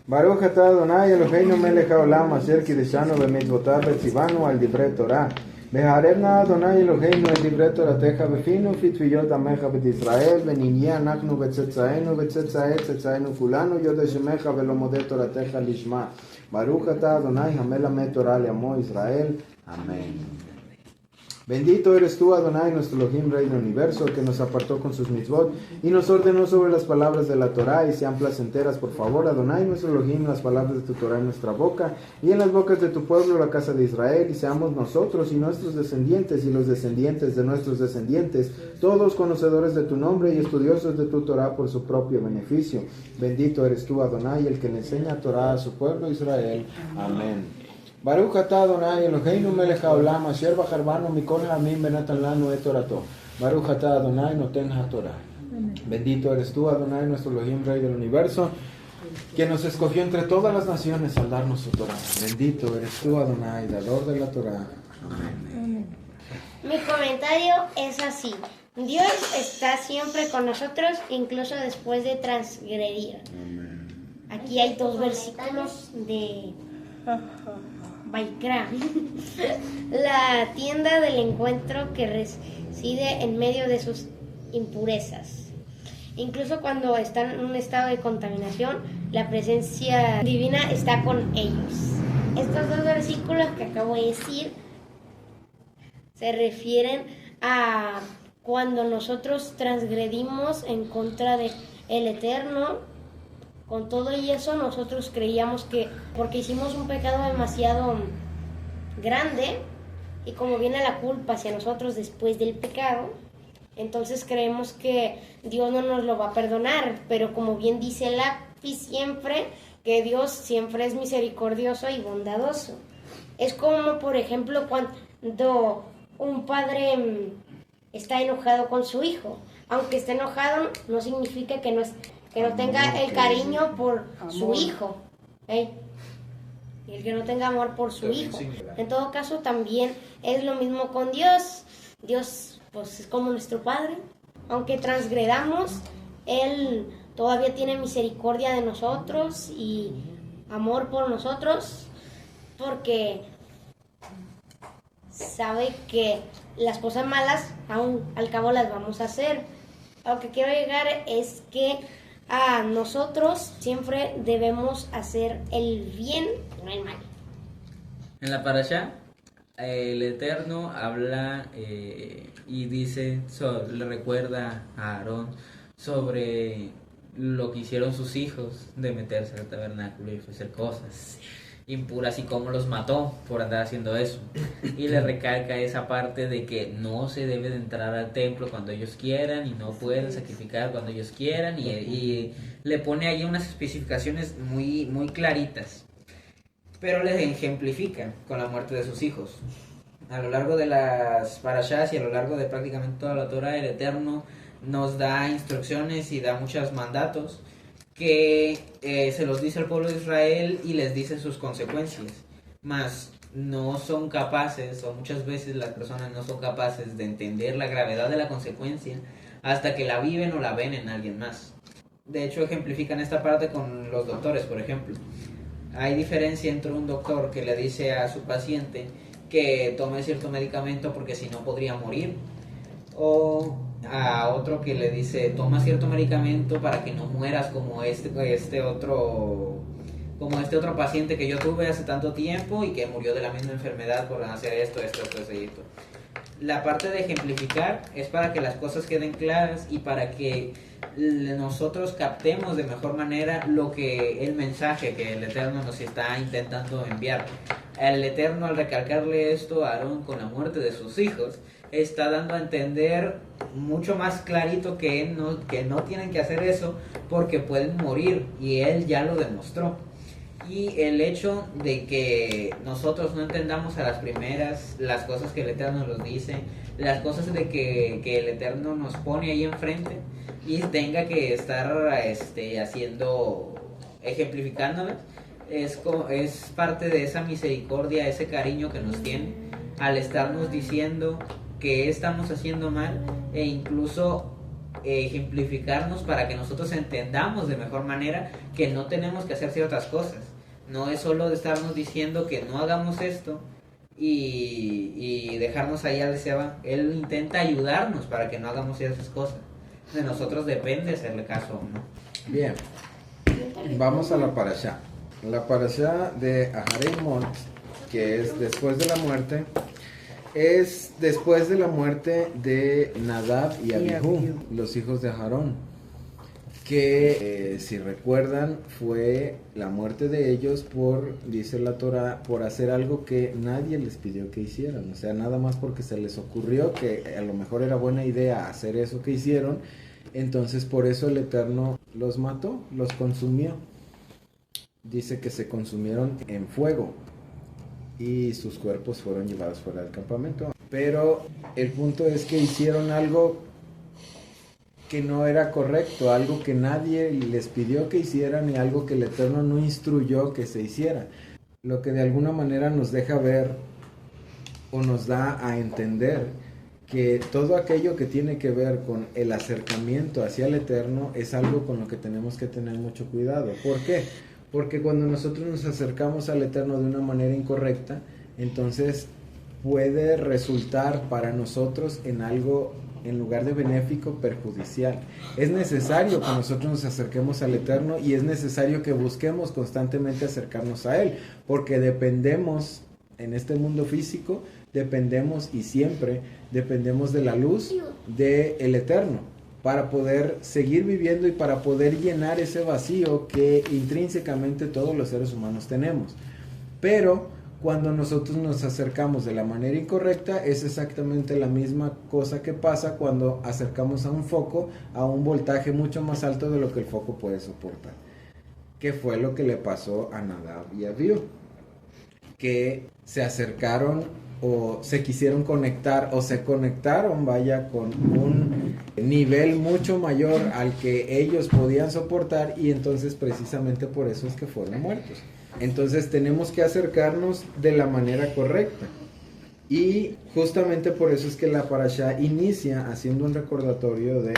Baruch atah Adonai Eloheinu melech haolam asher kideshanu b'mitzvotav v'tzivanu al divrei Torah. והערבנה אדוני אלוהינו את דברי תורתך בפינו ופתוויות עמך בית ישראל ונהיה אנחנו וצאצאינו וצאצאי צאצאינו כולנו יודע שמך ולא מודה תורתך לשמה. ברוך אתה אדוני המלמד תורה לעמו ישראל. Amén. Bendito eres tú, Adonai, nuestro Elohim, Rey del Universo, que nos apartó con sus mitzvot y nos ordenó sobre las palabras de la Torah y sean placenteras, por favor, Adonai, nuestro Elohim, las palabras de tu Torah en nuestra boca y en las bocas de tu pueblo, la casa de Israel, y seamos nosotros y nuestros descendientes y los descendientes de nuestros descendientes, todos conocedores de tu nombre y estudiosos de tu Torah por su propio beneficio. Bendito eres tú, Adonai, el que le enseña Torah a su pueblo Israel. Amén. Baruch atah Adonai Eloheinu melech haolam asher bachar banu mikol ha'amim venatan lanu et torato. Baruch atah Adonai noten haTorah. Bendito eres tú, Adonai, nuestro Elohim, Rey del Universo, que nos escogió entre todas las naciones al darnos su Torah. Bendito eres tú, Adonai, dador de la Torah. Amén. Mi comentario es así. Dios está siempre con nosotros, incluso después de transgredir. Aquí hay dos versículos de Baikra, la tienda del encuentro que reside en medio de sus impurezas. Incluso cuando están en un estado de contaminación, la presencia divina está con ellos. Estos dos versículos que acabo de decir se refieren a cuando nosotros transgredimos en contra de el Eterno. Con todo y eso, nosotros creíamos que porque hicimos un pecado demasiado grande y como viene la culpa hacia nosotros después del pecado, entonces creemos que Dios no nos lo va a perdonar. Pero como bien dice el lápiz siempre, que Dios siempre es misericordioso y bondadoso. Es como, por ejemplo, cuando un padre está enojado con su hijo. Aunque esté enojado, no significa que no tenga el cariño por su hijo, ¿eh? Y el que no tenga amor por su hijo. En todo caso, también es lo mismo con Dios. Dios, pues, es como nuestro Padre. Aunque transgredamos, Él todavía tiene misericordia de nosotros y amor por nosotros, porque sabe que las cosas malas, aún al cabo las vamos a hacer. A lo que quiero llegar es que a nosotros siempre debemos hacer el bien, no el mal. En la parashá, el Eterno habla y dice, le recuerda a Aarón sobre lo que hicieron sus hijos de meterse al tabernáculo y ofrecer cosas impuras y cómo los mató por andar haciendo eso. Y le recalca esa parte de que no se debe de entrar al templo cuando ellos quieran y no pueden sacrificar cuando ellos quieran, y le pone ahí unas especificaciones muy, muy claritas, pero les ejemplifica con la muerte de sus hijos. A lo largo de las parashás y a lo largo de prácticamente toda la Torah, el Eterno nos da instrucciones y da muchos mandatos que se los dice al pueblo de Israel y les dice sus consecuencias, mas no son capaces, o muchas veces las personas no son capaces de entender la gravedad de la consecuencia hasta que la viven o la ven en alguien más. De hecho, ejemplifican esta parte con los doctores, por ejemplo. Hay diferencia entre un doctor que le dice a su paciente que tome cierto medicamento porque si no podría morir, o a otro que le dice toma cierto medicamento para que no mueras como este otro paciente que yo tuve hace tanto tiempo y que murió de la misma enfermedad por hacer esto. La parte de ejemplificar es para que las cosas queden claras y para que nosotros captemos de mejor manera el mensaje que el Eterno nos está intentando enviar. El Eterno, al recalcarle esto a Aarón con la muerte de sus hijos, está dando a entender mucho más clarito que no tienen que hacer eso porque pueden morir, y él ya lo demostró. Y el hecho de que nosotros no entendamos a las primeras las cosas que el Eterno nos dice, las cosas de que el Eterno nos pone ahí enfrente y tenga que estar ejemplificándolas, es parte de esa misericordia, ese cariño que nos tiene al estarnos diciendo que estamos haciendo mal, e incluso ejemplificarnos para que nosotros entendamos de mejor manera que no tenemos que hacer ciertas cosas. No es solo de estarnos diciendo que no hagamos esto y dejarnos ahí al deseo. Él intenta ayudarnos para que no hagamos ciertas cosas. De nosotros depende hacerle caso o no. Bien, vamos a la parashá. La parashá de Aharemot, que es después de la muerte, es después de la muerte de Nadab y Abihu, los hijos de Aarón, que si recuerdan fue la muerte de ellos por, dice la Torah, por hacer algo que nadie les pidió que hicieran, o sea, nada más porque se les ocurrió que a lo mejor era buena idea hacer eso que hicieron, entonces por eso el Eterno los mató, los consumió. Dice que se consumieron en fuego y sus cuerpos fueron llevados fuera del campamento. Pero el punto es que hicieron algo que no era correcto, algo que nadie les pidió que hicieran y algo que el Eterno no instruyó que se hiciera. Lo que de alguna manera nos deja ver o nos da a entender que todo aquello que tiene que ver con el acercamiento hacia el Eterno es algo con lo que tenemos que tener mucho cuidado. ¿Por qué? Porque cuando nosotros nos acercamos al Eterno de una manera incorrecta, entonces puede resultar para nosotros en algo, en lugar de benéfico, perjudicial. Es necesario que nosotros nos acerquemos al Eterno y es necesario que busquemos constantemente acercarnos a Él, porque dependemos en este mundo físico, dependemos y siempre dependemos de la luz del Eterno, para poder seguir viviendo y para poder llenar ese vacío que intrínsecamente todos los seres humanos tenemos. Pero cuando nosotros nos acercamos de la manera incorrecta, es exactamente la misma cosa que pasa cuando acercamos a un foco a un voltaje mucho más alto de lo que el foco puede soportar. ¿Qué fue lo que le pasó a Nadab y a Abiú? Que se acercaron o se quisieron conectar o se conectaron, vaya, con un nivel mucho mayor al que ellos podían soportar, y entonces precisamente por eso es que fueron muertos. Entonces tenemos que acercarnos de la manera correcta, y justamente por eso es que la parashá inicia haciendo un recordatorio de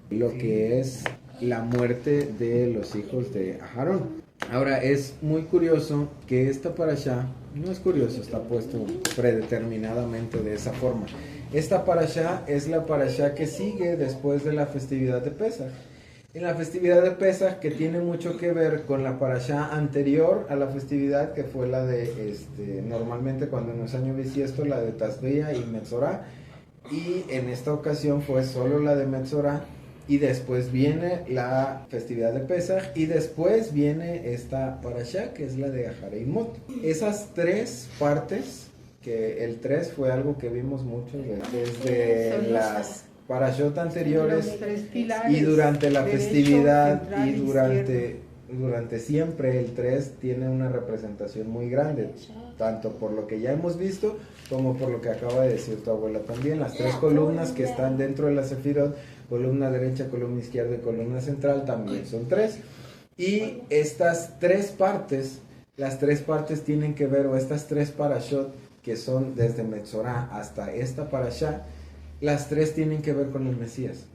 lo que es la muerte de los hijos de Aarón. Ahora, es muy curioso que esta parashá, no es curioso, está puesto predeterminadamente de esa forma. Esta parashá es la parashá que sigue después de la festividad de Pesaj. En la festividad de Pesaj, que tiene mucho que ver con la parashá anterior a la festividad, que fue la de, normalmente cuando no es año bisiesto, la de Tasbía y Metzorá, y en esta ocasión fue solo la de Metzorá. Y después viene la festividad de Pesaj, y después viene esta parashá, que es la de Aharemot. Esas tres partes, que el 3 fue algo que vimos mucho desde las parashot anteriores, y durante la festividad, y durante siempre, el 3 tiene una representación muy grande, tanto por lo que ya hemos visto, como por lo que acaba de decir tu abuela también. Las 3 columnas que están dentro de la sefirot, columna derecha, columna izquierda y columna central, también son 3. Y estas 3 partes, las 3 partes tienen que ver, o estas 3 parashot, que son desde Metzorá hasta esta parashá, las 3 tienen que ver con el Mesías.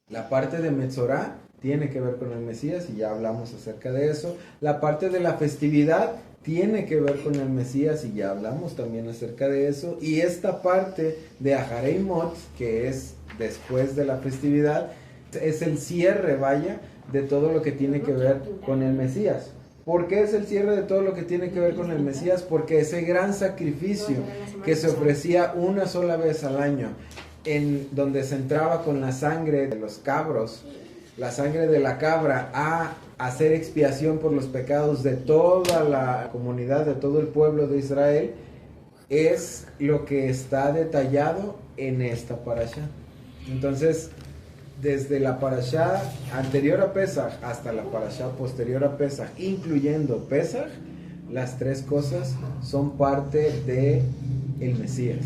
La parte de Metzorá tiene que ver con el Mesías, y ya hablamos acerca de eso. La parte de la festividad tiene que ver con el Mesías, y ya hablamos también acerca de eso. Y esta parte de Aharemot, que es después de la festividad, es el cierre, vaya, de todo lo que tiene que ver con el Mesías. ¿Por qué es el cierre de todo lo que tiene que ver con el Mesías? Porque ese gran sacrificio que se ofrecía una sola vez al año, en donde se entraba con la sangre de los cabros, la sangre de la cabra, a hacer expiación por los pecados de toda la comunidad, de todo el pueblo de Israel, es lo que está detallado en esta parashá. Entonces, desde la parashá anterior a Pesaj hasta la parashá posterior a Pesaj, incluyendo Pesaj, las 3 cosas son parte de el Mesías.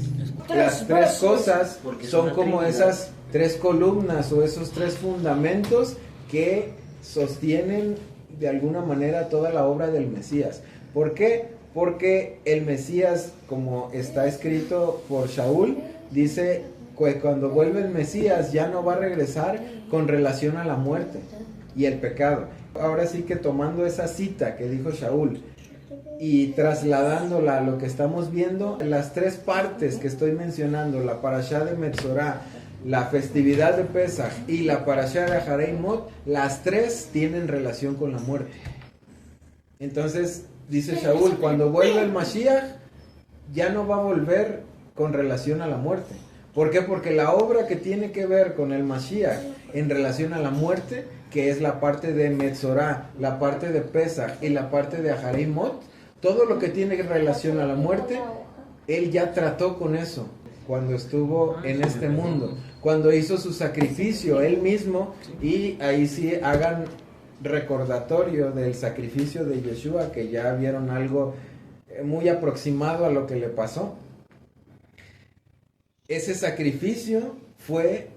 Las 3 cosas son como esas 3 columnas o esos 3 fundamentos que sostienen de alguna manera toda la obra del Mesías. ¿Por qué? Porque el Mesías, como está escrito por Shaul, dice: cuando vuelve el Mesías ya no va a regresar con relación a la muerte y el pecado. Ahora sí que tomando esa cita que dijo Shaul y trasladándola a lo que estamos viendo, las tres partes que estoy mencionando, la parashá de Metzorá, la festividad de Pesach y la parashá de Aharei Mot, las tres tienen relación con la muerte. Entonces, dice Shaul, cuando vuelva el Mashiach, ya no va a volver con relación a la muerte. ¿Por qué? Porque la obra que tiene que ver con el Mashiach en relación a la muerte, que es la parte de Metzorá, la parte de Pesach y la parte de Aharei Mot, todo lo que tiene relación a la muerte, él ya trató con eso cuando estuvo en este mundo, cuando hizo su sacrificio él mismo, y ahí sí hagan recordatorio del sacrificio de Yeshua, que ya vieron algo muy aproximado a lo que le pasó. Ese sacrificio fue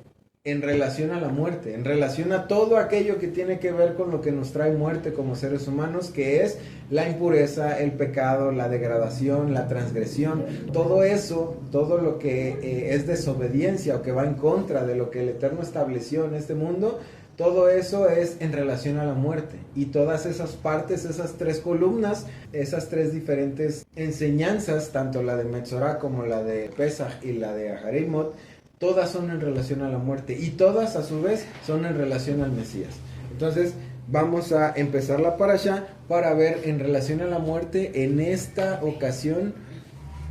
en relación a la muerte, en relación a todo aquello que tiene que ver con lo que nos trae muerte como seres humanos, que es la impureza, el pecado, la degradación, la transgresión, todo eso, todo lo que es desobediencia o que va en contra de lo que el Eterno estableció en este mundo, todo eso es en relación a la muerte. Y todas esas partes, esas tres columnas, esas tres diferentes enseñanzas, tanto la de Metzorá como la de Pesach y la de Aharei Mot, todas son en relación a la muerte y todas a su vez son en relación al Mesías. Entonces vamos a empezar la parashá para ver en relación a la muerte en esta ocasión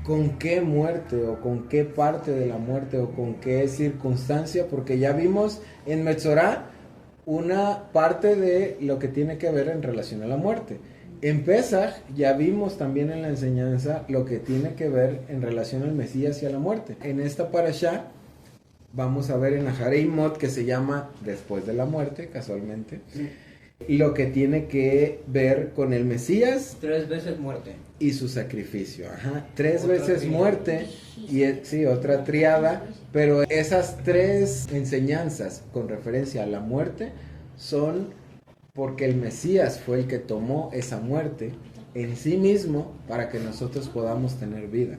con qué muerte o con qué parte de la muerte o con qué circunstancia, porque ya vimos en Metzorá una parte de lo que tiene que ver en relación a la muerte. En Pesach ya vimos también en la enseñanza lo que tiene que ver en relación al Mesías y a la muerte. En esta parashá vamos a ver en Aharei Mot, que se llama después de la muerte, casualmente, lo que tiene que ver con el Mesías. 3 veces muerte. Y su sacrificio. Ajá. 3 veces muerte y sí, otra triada, pero esas 3 enseñanzas con referencia a la muerte son porque el Mesías fue el que tomó esa muerte en sí mismo para que nosotros podamos tener vida.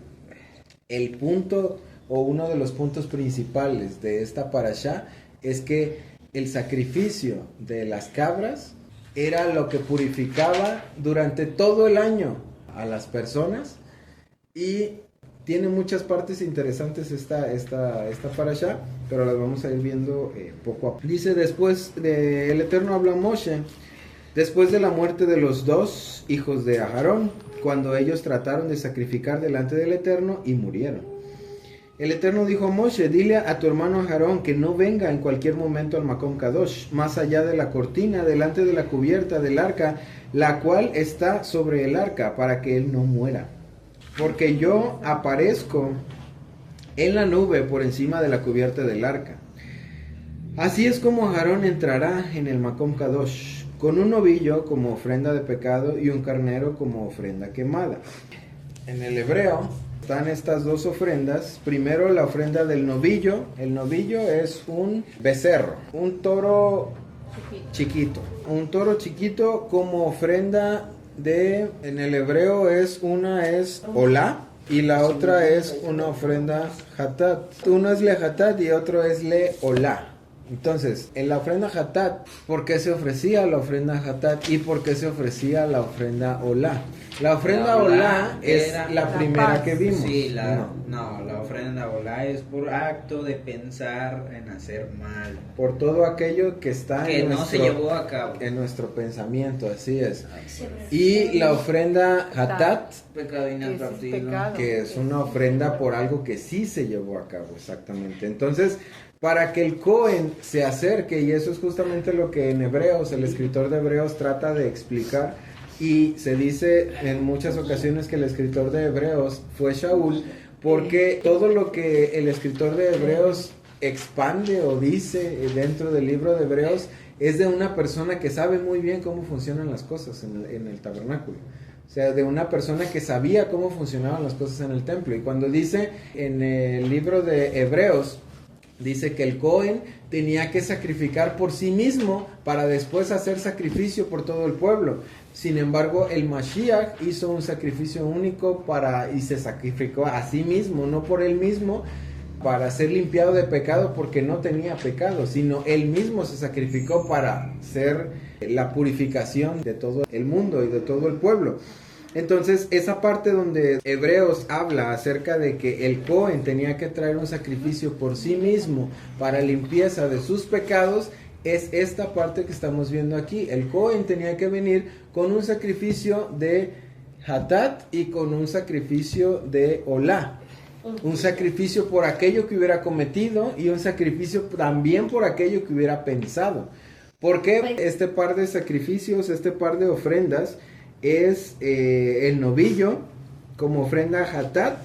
El punto o uno de los puntos principales de esta parashá es que el sacrificio de las cabras era lo que purificaba durante todo el año a las personas, y tiene muchas partes interesantes esta parashá, pero las vamos a ir viendo poco a poco. Dice, después el Eterno habla a Moshe después de la muerte de los 2 hijos de Aarón, cuando ellos trataron de sacrificar delante del Eterno y murieron. El Eterno dijo a Moshe, dile a tu hermano Aarón que no venga en cualquier momento al Makom Kadosh, más allá de la cortina, delante de la cubierta del arca, la cual está sobre el arca, para que él no muera. Porque yo aparezco en la nube por encima de la cubierta del arca. Así es como Aarón entrará en el Makom Kadosh, con un novillo como ofrenda de pecado y un carnero como ofrenda quemada. En el hebreo están estas 2 ofrendas. Primero la ofrenda del novillo. El novillo es un becerro, un toro chiquito. Un toro chiquito como ofrenda de, en el hebreo una es olá y la otra es una ofrenda hatat. Uno es le hatat y otro es le olá. Entonces, en la ofrenda hatat, ¿por qué se ofrecía la ofrenda hatat y por qué se ofrecía la ofrenda olá? La ofrenda olá es la primera que vimos. Sí, la ofrenda olá es por acto de pensar en hacer mal. Por todo aquello que está que no se llevó a cabo. En nuestro pensamiento, así es. Y la ofrenda hatat, pecado inadvertido, que es una ofrenda por algo que sí se llevó a cabo, exactamente. Entonces, para que el Cohen se acerque, y eso es justamente lo que en Hebreos, el escritor de Hebreos trata de explicar, y se dice en muchas ocasiones que el escritor de Hebreos fue Shaul, porque todo lo que el escritor de Hebreos expande o dice dentro del libro de Hebreos es de una persona que sabe muy bien cómo funcionan las cosas en el tabernáculo. O sea, de una persona que sabía cómo funcionaban las cosas en el templo. Y cuando dice en el libro de Hebreos, dice que el Cohen tenía que sacrificar por sí mismo para después hacer sacrificio por todo el pueblo. Sin embargo, el Mashiach hizo un sacrificio único y se sacrificó a sí mismo, no por él mismo, para ser limpiado de pecado porque no tenía pecado, sino él mismo se sacrificó para ser la purificación de todo el mundo y de todo el pueblo. Entonces, esa parte donde Hebreos habla acerca de que el Cohen tenía que traer un sacrificio por sí mismo para limpieza de sus pecados, es esta parte que estamos viendo aquí. El Cohen tenía que venir con un sacrificio de Hatat y con un sacrificio de Olá. Un sacrificio por aquello que hubiera cometido y un sacrificio también por aquello que hubiera pensado. Porque este par de sacrificios, este par de ofrendas, es el novillo como ofrenda Hatat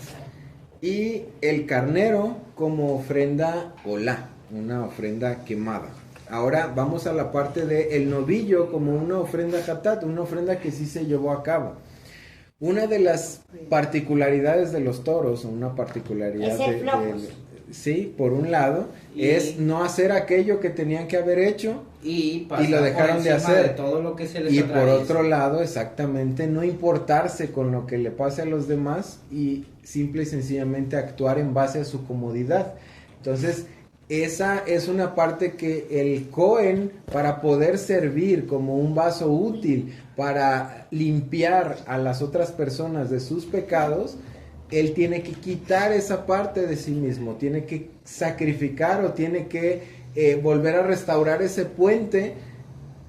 y el carnero como ofrenda Olá, una ofrenda quemada. Ahora vamos a la parte de el novillo como una ofrenda Hatat, una ofrenda que sí se llevó a cabo. Una de las particularidades de los toros, una particularidad sí, por un lado, es no hacer aquello que tenían que haber hecho y lo dejaron de hacer. De todo lo que se les y por otro lado, exactamente, no importarse con lo que le pase a los demás y simple y sencillamente actuar en base a su comodidad. Entonces, esa es una parte que el Cohen, para poder servir como un vaso útil para limpiar a las otras personas de sus pecados, él tiene que quitar esa parte de sí mismo, tiene que sacrificar o tiene que volver a restaurar ese puente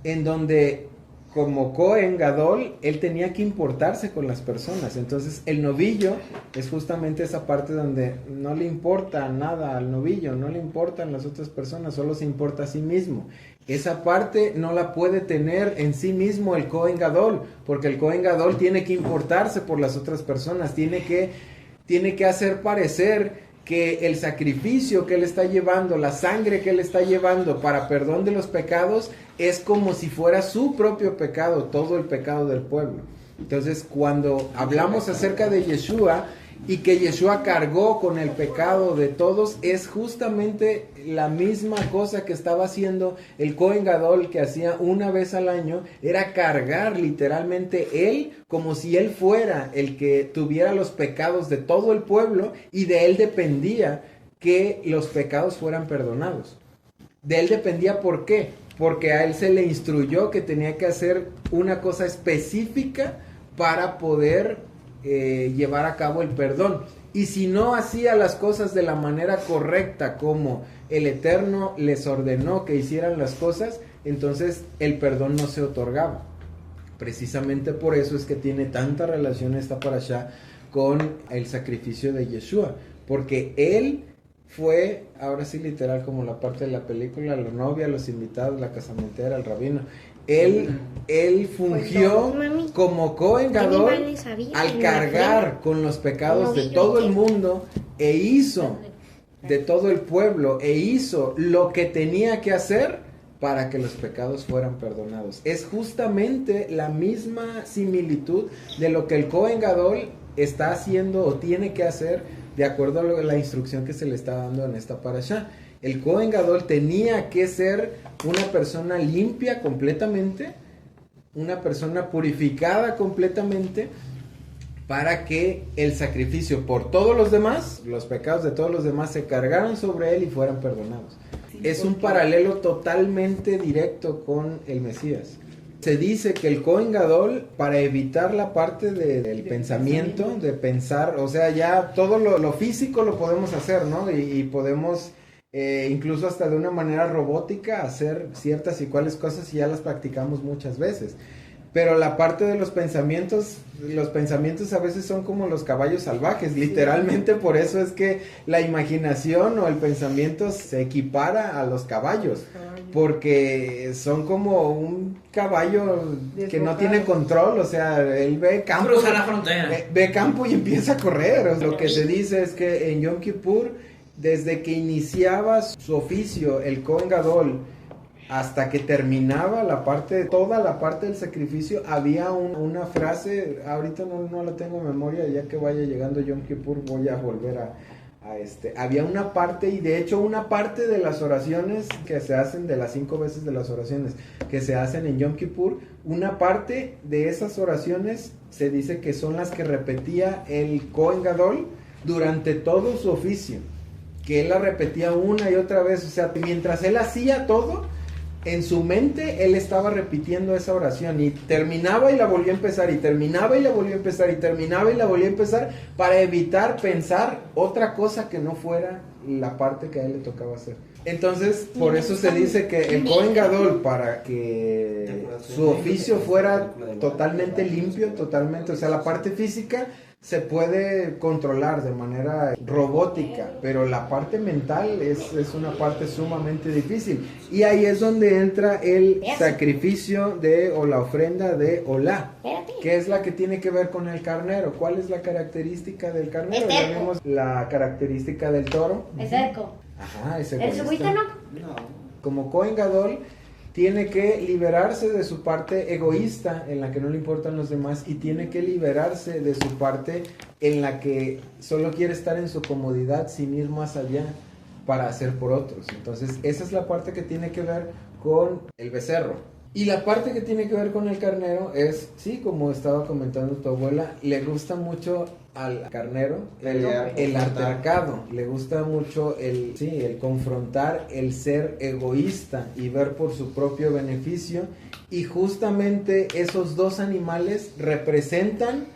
en donde como Cohen Gadol, él tenía que importarse con las personas. Entonces el novillo es justamente esa parte donde no le importa nada al novillo, no le importan las otras personas, solo se importa a sí mismo. Esa parte no la puede tener en sí mismo el Cohen Gadol, porque el Cohen Gadol tiene que importarse por las otras personas, tiene que hacer parecer que el sacrificio que él está llevando, la sangre que él está llevando para perdón de los pecados, es como si fuera su propio pecado, todo el pecado del pueblo. Entonces, cuando hablamos acerca de Yeshua y que Yeshua cargó con el pecado de todos, es justamente la misma cosa que estaba haciendo el Cohen Gadol, que hacía una vez al año, era cargar literalmente él, como si él fuera el que tuviera los pecados de todo el pueblo, y de él dependía que los pecados fueran perdonados. De él dependía, ¿por qué? Porque a él se le instruyó que tenía que hacer una cosa específica para poder llevar a cabo el perdón. Y si no hacía las cosas de la manera correcta como el Eterno les ordenó que hicieran las cosas, entonces el perdón no se otorgaba. Precisamente por eso es que tiene tanta relación esta parashá con el sacrificio de Yeshua, porque él fue, ahora sí literal como la parte de la película, la novia, los invitados, la casamentera, el rabino. Él fungió como Cohen Gadol al cargar con los pecados de todo el mundo e hizo de todo el pueblo e hizo lo que tenía que hacer para que los pecados fueran perdonados. Es justamente la misma similitud de lo que el Cohen Gadol está haciendo o tiene que hacer de acuerdo a la instrucción que se le está dando en esta parashá. El Cohen Gadol tenía que ser una persona limpia completamente, una persona purificada completamente, para que el sacrificio por todos los demás, los pecados de todos los demás, se cargaran sobre él y fueran perdonados. Sí, es un paralelo totalmente directo con el Mesías. Se dice que el Cohen Gadol, para evitar la parte del pensamiento, de pensar, o sea, ya todo lo físico lo podemos hacer, ¿no? Y podemos incluso hasta de una manera robótica hacer ciertas y cuales cosas, y ya las practicamos muchas veces. Pero la parte de los pensamientos a veces son como los caballos salvajes, literalmente. Por eso es que la imaginación o el pensamiento se equipara a los caballos, porque son como un caballo que no tiene control, o sea, él ve campo, cruza la frontera, ve campo y empieza a correr. O sea, lo que se dice es que en Yom Kippur, desde que iniciaba su oficio el Cohen Gadol hasta que terminaba toda la parte del sacrificio, había una frase, ahorita no la tengo en memoria, ya que vaya llegando Yom Kippur voy a volver había una parte, y de hecho una parte de las oraciones que se hacen, de las 5 veces de las oraciones que se hacen en Yom Kippur, una parte de esas oraciones se dice que son las que repetía el Cohen Gadol durante todo su oficio. que él la repetía una y otra vez, o sea, mientras él hacía todo, en su mente él estaba repitiendo esa oración y terminaba y la volvió a empezar y terminaba y la volvió a empezar y terminaba y la volvió a empezar para evitar pensar otra cosa que no fuera la parte que a él le tocaba hacer. Entonces, por eso se dice que el Kohen Gadol, para que su oficio fuera totalmente limpio, totalmente, o sea, la parte física se puede controlar de manera robótica, pero la parte mental es una parte sumamente difícil. Y ahí es donde entra el sacrificio o la ofrenda de Olá, que es la que tiene que ver con el carnero. ¿Cuál es la característica del carnero? Ya vimos la característica del toro. Es eco. Ajá, es ¿El egoísta. subiste no? Como Kohen Gadol tiene que liberarse de su parte egoísta en la que no le importan los demás y tiene que liberarse de su parte en la que solo quiere estar en su comodidad sin ir más allá para hacer por otros. Entonces esa es la parte que tiene que ver con el becerro. Y la parte que tiene que ver con el carnero es, sí, como estaba comentando tu abuela, le gusta mucho al carnero el altercado, le gusta mucho el confrontar, el ser egoísta y ver por su propio beneficio, y justamente esos dos animales representan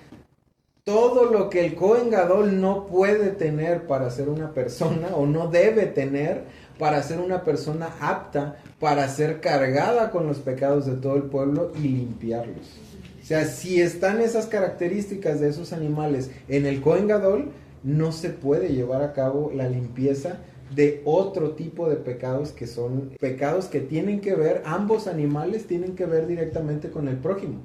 todo lo que el Kohen Gadol no puede tener para ser una persona, o no debe tener para ser una persona apta para ser cargada con los pecados de todo el pueblo y limpiarlos. O sea, si están esas características de esos animales en el Kohen Gadol, no se puede llevar a cabo la limpieza de otro tipo de pecados, que son pecados que tienen que ver, ambos animales tienen que ver directamente con el prójimo.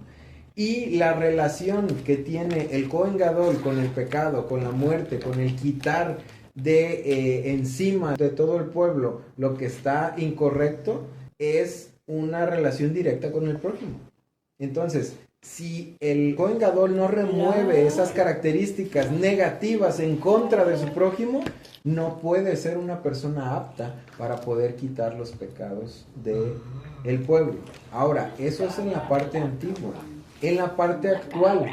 Y la relación que tiene el Kohen Gadol con el pecado, con la muerte, con el quitar de encima de todo el pueblo lo que está incorrecto, es una relación directa con el prójimo. Entonces, si el Kohen Gadol no remueve esas características negativas en contra de su prójimo, no puede ser una persona apta para poder quitar los pecados del pueblo. Ahora, eso es en la parte antigua. En la parte actual,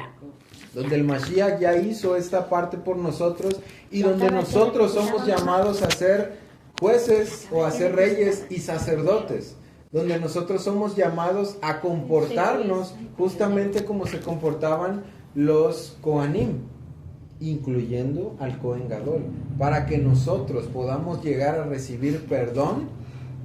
donde el Mashiach ya hizo esta parte por nosotros y donde nosotros somos llamados a ser jueces o a ser reyes y sacerdotes, donde nosotros somos llamados a comportarnos justamente como se comportaban los Kohanim, incluyendo al Kohen Gadol, para que nosotros podamos llegar a recibir perdón,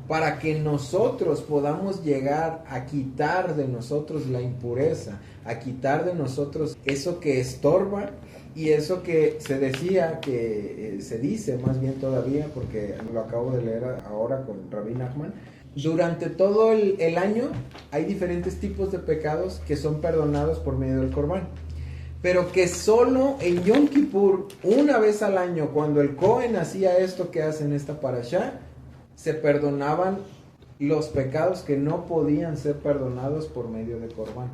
para que nosotros podamos llegar a quitar de nosotros la impureza, a quitar de nosotros eso que estorba y eso que se decía, que se dice más bien todavía, porque lo acabo de leer ahora con Rabbi Nachman. Durante todo el año hay diferentes tipos de pecados que son perdonados por medio del Corbán, pero que solo en Yom Kippur, una vez al año, cuando el Cohen hacía esto que hace en esta parashá, se perdonaban los pecados que no podían ser perdonados por medio de Corbán.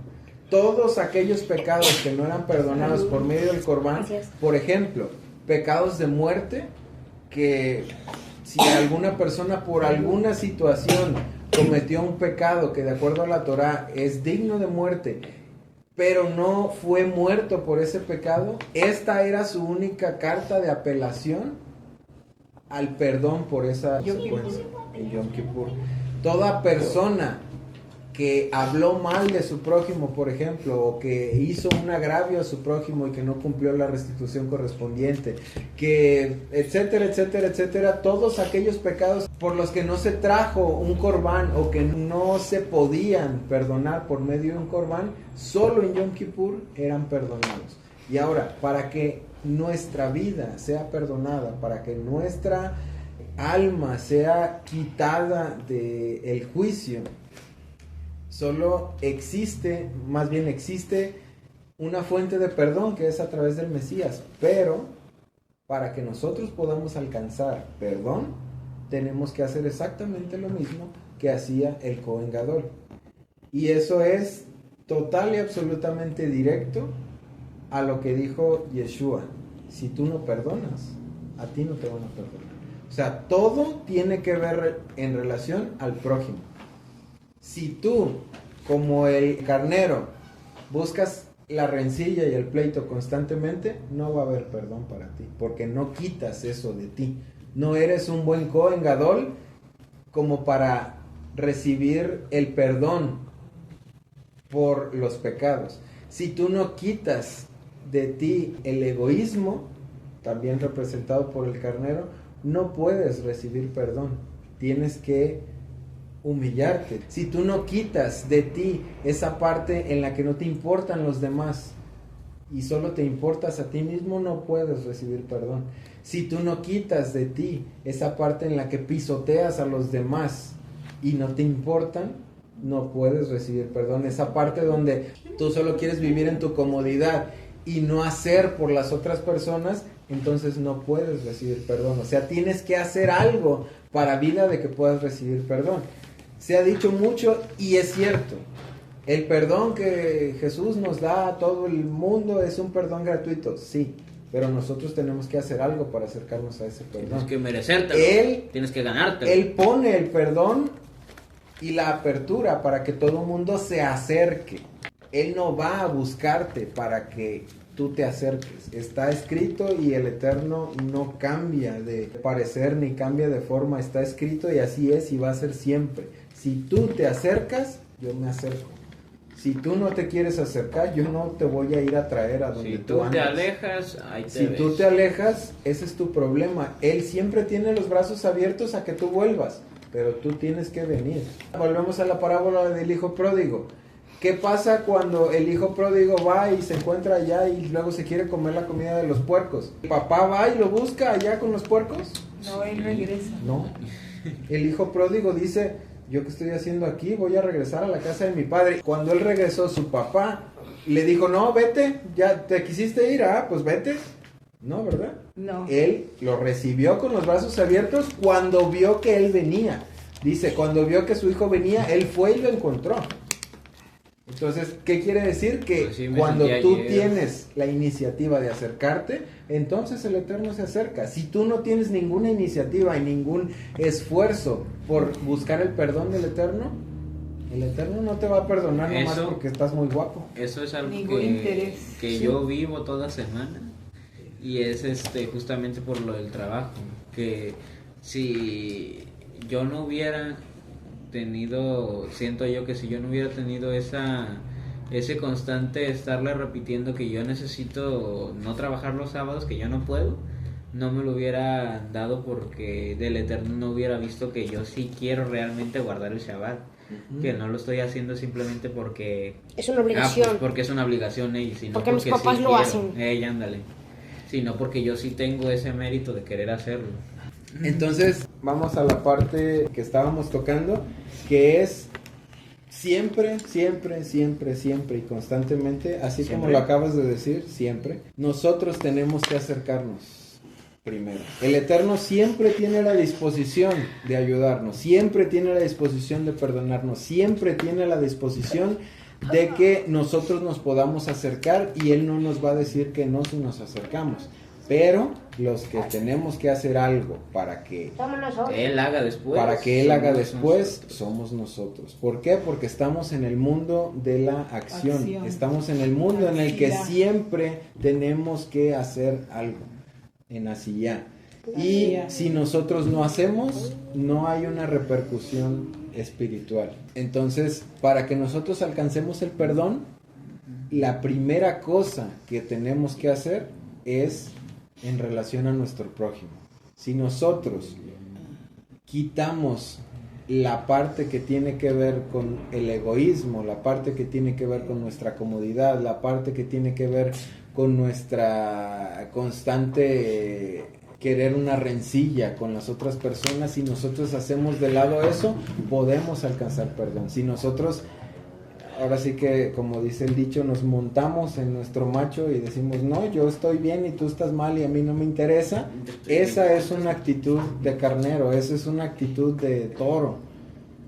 Todos aquellos pecados que no eran perdonados por medio del Corbán, por ejemplo, pecados de muerte, que si alguna persona por alguna situación cometió un pecado que de acuerdo a la Torá es digno de muerte, pero no fue muerto por ese pecado, esta era su única carta de apelación al perdón por esa secuencia en Yom Kippur. Toda persona que habló mal de su prójimo, por ejemplo, o que hizo un agravio a su prójimo y que no cumplió la restitución correspondiente, que etcétera, etcétera, etcétera, todos aquellos pecados por los que no se trajo un corbán o que no se podían perdonar por medio de un corbán, solo en Yom Kippur eran perdonados. Y ahora, para que nuestra vida sea perdonada, para que nuestra alma sea quitada del juicio, solo existe una fuente de perdón, que es a través del Mesías. Pero para que nosotros podamos alcanzar perdón, tenemos que hacer exactamente lo mismo que hacía el Kohen Gadol. Y eso es total y absolutamente directo a lo que dijo Yeshua: si tú no perdonas, a ti no te van a perdonar. O sea, todo tiene que ver en relación al prójimo. Si tú, como el carnero, buscas la rencilla y el pleito constantemente, no va a haber perdón para ti, porque no quitas eso de ti. No eres un buen Cohen Gadol como para recibir el perdón por los pecados. Si tú no quitas de ti el egoísmo, también representado por el carnero, no puedes recibir perdón. Tienes que humillarte. Si tú no quitas de ti esa parte en la que no te importan los demás y solo te importas a ti mismo, no puedes recibir perdón. Si tú no quitas de ti esa parte en la que pisoteas a los demás y no te importan, no puedes recibir perdón. Esa parte donde tú solo quieres vivir en tu comodidad y no hacer por las otras personas, entonces no puedes recibir perdón. O sea, tienes que hacer algo para vida de que puedas recibir perdón. Se ha dicho mucho y es cierto. El perdón que Jesús nos da a todo el mundo es un perdón gratuito, sí. Pero nosotros tenemos que hacer algo para acercarnos a ese perdón. Tienes que merecértelo. Tienes que ganártelo. Él pone el perdón y la apertura para que todo el mundo se acerque. Él no va a buscarte para que tú te acerques. Está escrito y el Eterno no cambia de parecer ni cambia de forma. Está escrito y así es y va a ser siempre. Si tú te acercas, yo me acerco. Si tú no te quieres acercar, yo no te voy a ir a traer a donde tú andas. Si tú te alejas, ahí te Si ves. tú te alejas, ese es tu problema. Él siempre tiene los brazos abiertos a que tú vuelvas, pero tú tienes que venir. Volvemos a la parábola del hijo pródigo. ¿Qué pasa cuando el hijo pródigo va y se encuentra allá y luego se quiere comer la comida de los puercos? ¿El papá va y lo busca allá con los puercos? No, él regresa. No. El hijo pródigo dice: ¿yo qué estoy haciendo aquí? Voy a regresar a la casa de mi padre. Cuando él regresó, su papá le dijo: no, vete, ya te quisiste ir, pues vete. No, ¿verdad? No. Él lo recibió con los brazos abiertos cuando vio que él venía. Dice, cuando vio que su hijo venía, él fue y lo encontró. Entonces, ¿qué quiere decir? Que Pues sí, me cuando sentí tú ayer. tienes la iniciativa de acercarte, entonces el Eterno se acerca. Si tú no tienes ninguna iniciativa y ningún esfuerzo por buscar el perdón del Eterno, el Eterno no te va a perdonar nomás Eso- porque estás muy guapo. Eso es algo Ningún interés. que Sí. yo vivo toda semana. Y es justamente por lo del trabajo. Que si yo no hubiera tenido, siento yo que si yo no hubiera tenido ese constante estarle repitiendo que yo necesito no trabajar los sábados, que yo no puedo, no me lo hubiera dado porque del Eterno no hubiera visto que yo sí quiero realmente guardar el Shabbat. Que no lo estoy haciendo simplemente porque... Es una obligación. pues porque es una obligación, sino Porque mis papás sí lo quiero. hacen. Ándale. Sino porque yo sí tengo ese mérito de querer hacerlo. Entonces, vamos a la parte que estábamos tocando, que es siempre, siempre, siempre, siempre y constantemente, así como Siempre. lo acabas de decir, siempre, nosotros tenemos que acercarnos primero. El Eterno siempre tiene la disposición de ayudarnos, siempre tiene la disposición de perdonarnos, siempre tiene la disposición de que nosotros nos podamos acercar y Él no nos va a decir que no si nos acercamos. Pero los que tenemos que hacer algo para que Vámonos ahora. Que Él haga después. para que Él haga somos después, nosotros. somos nosotros. ¿Por qué? Porque estamos en el mundo de la acción. Acción. Estamos en el mundo en el que Actividad. siempre tenemos que hacer algo. En Asiyá. Y Asiyá. si nosotros no hacemos, no hay una repercusión espiritual. Entonces, para que nosotros alcancemos el perdón, la primera cosa que tenemos que hacer es en relación a nuestro prójimo. Si nosotros quitamos la parte que tiene que ver con el egoísmo, la parte que tiene que ver con nuestra comodidad, la parte que tiene que ver con nuestra constante querer una rencilla con las otras personas, si nosotros hacemos de lado eso, podemos alcanzar perdón. Si nosotros, ahora sí que, como dice el dicho, nos montamos en nuestro macho y decimos, no, yo estoy bien y tú estás mal y a mí no me interesa, esa es una actitud de carnero, esa es una actitud de toro,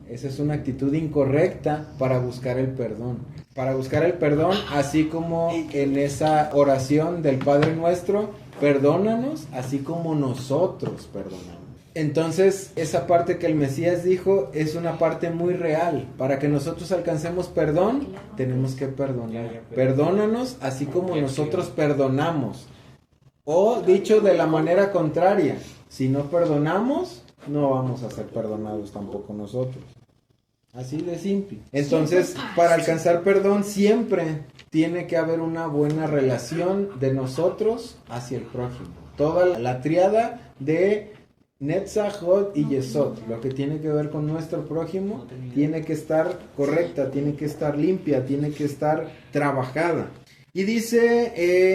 esa es una actitud incorrecta para buscar el perdón. Para buscar el perdón, así como en esa oración del Padre Nuestro, perdónanos, así como nosotros perdonamos. Entonces, esa parte que el Mesías dijo es una parte muy real. Para que nosotros alcancemos perdón, tenemos que perdonar. Perdónanos, así como nosotros perdonamos. O dicho de la manera contraria, si no perdonamos, no vamos a ser perdonados tampoco nosotros. Así de simple. Entonces, para alcanzar perdón siempre tiene que haber una buena relación de nosotros hacia el prójimo. Toda la triada de Netzach, Hod y Yesod, lo que tiene que ver con nuestro prójimo, tiene que estar correcta, tiene que estar limpia, tiene que estar trabajada. Y dice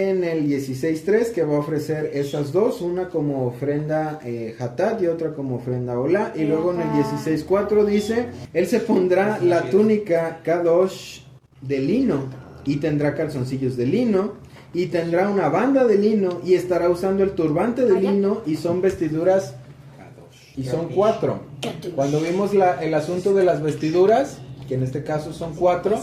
en el 16.3 que va a ofrecer esas dos, una como ofrenda hatat y otra como ofrenda olá. Y luego en el 16.4 dice, él se pondrá la túnica kadosh de lino y tendrá calzoncillos de lino y tendrá una banda de lino y estará usando el turbante de lino y son vestiduras y son 4. Cuando vimos el asunto de las vestiduras, que en este caso son 4,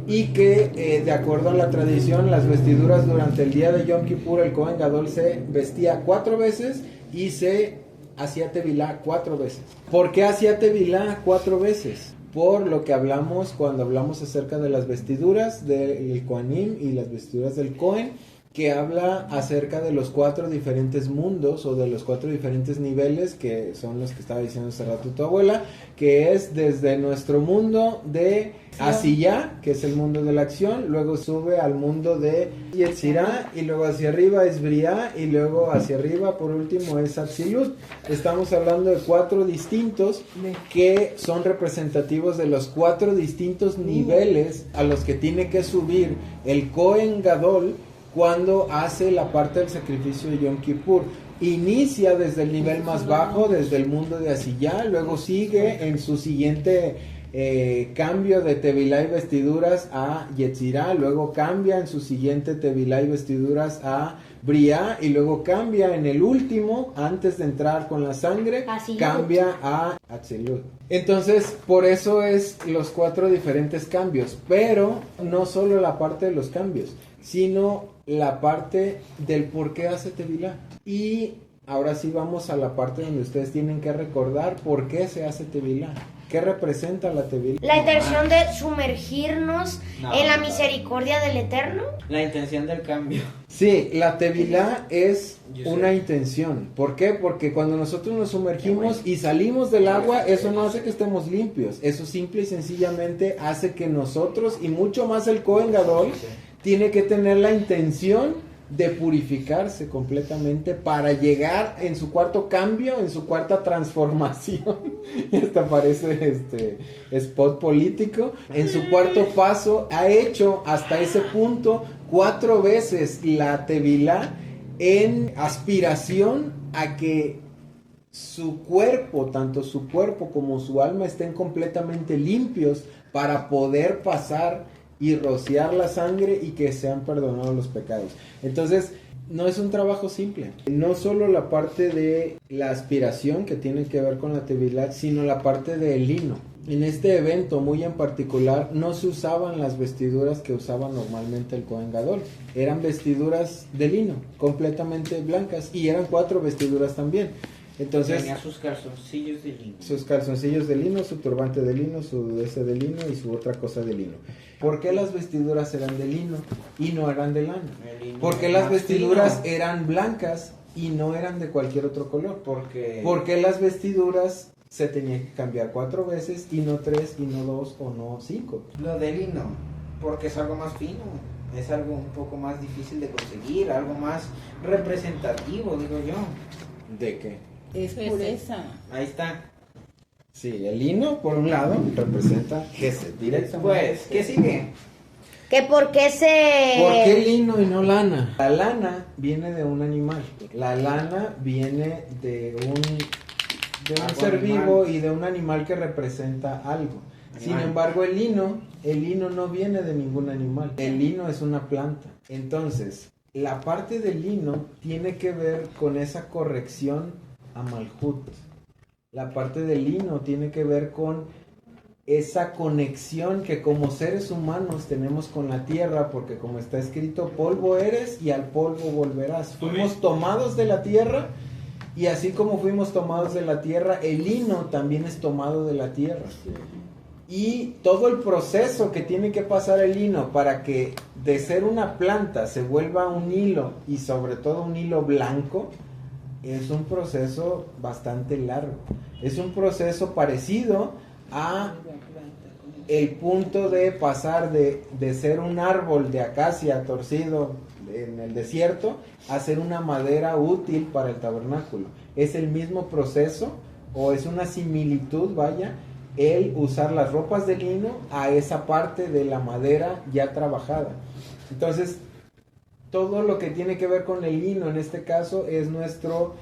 y que de acuerdo a la tradición, las vestiduras durante el día de Yom Kippur, el Kohen Gadol se vestía 4 veces y se hacía tevilá 4 veces. ¿Por qué hacía tevilá 4 veces? Por lo que hablamos cuando hablamos acerca de las vestiduras del Kohanim y las vestiduras del Kohen, que habla acerca de los 4 diferentes mundos o de los 4 diferentes niveles, que son los que estaba diciendo hace rato tu abuela, que es desde nuestro mundo de Asiyá, que es el mundo de la acción, luego sube al mundo de Yetzirá, y luego hacia arriba es Briá, y luego hacia arriba por último es Atzilut. Estamos hablando de 4 distintos que son representativos de los 4 distintos niveles a los que tiene que subir el Kohen Gadol cuando hace la parte del sacrificio de Yom Kippur. Inicia desde el nivel más bajo, desde el mundo de Asiyá, luego sigue en su siguiente cambio de tevilá y vestiduras a Yetzirá, luego cambia en su siguiente tevilá y vestiduras a Briá, y luego cambia en el último, antes de entrar con la sangre, cambia a Atzilut. Entonces, por eso es los 4 diferentes cambios, pero no solo la parte de los cambios, sino la parte del por qué hace tevilá. Y ahora sí vamos a la parte donde ustedes tienen que recordar por qué se hace tevilá. ¿Qué representa la tevilá? La intención de sumergirnos en la misericordia del Eterno. La intención del cambio. Sí, la tevilá es una intención. ¿Por qué? Porque cuando nosotros nos sumergimos y salimos del agua, eso no hace que estemos limpios. Eso simple y sencillamente hace que nosotros, y mucho más el Kohen Gadol, tiene que tener la intención de purificarse completamente para llegar en su cuarto cambio, en su cuarta transformación. Y hasta parece spot político. En su cuarto paso ha hecho hasta ese punto 4 veces la tevilá en aspiración a que su cuerpo, tanto su cuerpo como su alma, estén completamente limpios para poder pasar y rociar la sangre y que sean perdonados los pecados. Entonces, no es un trabajo simple. No solo la parte de la aspiración que tiene que ver con la tevilá, sino la parte del lino. En este evento muy en particular no se usaban las vestiduras que usaba normalmente el Kohen Gadol. Eran vestiduras de lino, completamente blancas, y eran 4 vestiduras también. Entonces, tenía sus calzoncillos de lino. Sus calzoncillos de lino, su turbante de lino, su ese de lino y su otra cosa de lino. ¿Por qué las vestiduras eran de lino y no eran de lana? ¿Por qué las vestiduras eran blancas y no eran de cualquier otro color? Porque las vestiduras se tenían que cambiar 4 veces y no 3 y no 2 o no 5. Lo de lino, porque es algo más fino, es algo un poco más difícil de conseguir, algo más representativo, digo yo. ¿De qué? Es pureza. Ahí está. Sí, el lino, por un lado, representa Gesed, directamente. Pues, ¿qué sigue? ¿Que por qué se...? ¿Por qué lino y no lana? La lana viene de un animal. La lana viene de un ser vivo y de un animal que representa algo. Sin embargo, el lino no viene de ningún animal. El lino es una planta. Entonces, la parte del lino tiene que ver con esa corrección a Malhut. La parte del lino tiene que ver con esa conexión que como seres humanos tenemos con la tierra, porque como está escrito, polvo eres y al polvo volverás. Fuimos tomados de la tierra, y así como fuimos tomados de la tierra, el lino también es tomado de la tierra. Y todo el proceso que tiene que pasar el lino para que de ser una planta se vuelva un hilo, y sobre todo un hilo blanco, es un proceso bastante largo. Es un proceso parecido a el punto de pasar de ser un árbol de acacia torcido en el desierto a ser una madera útil para el tabernáculo. Es el mismo proceso, o es una similitud, vaya, el usar las ropas de lino a esa parte de la madera ya trabajada. Entonces, todo lo que tiene que ver con el lino en este caso es nuestro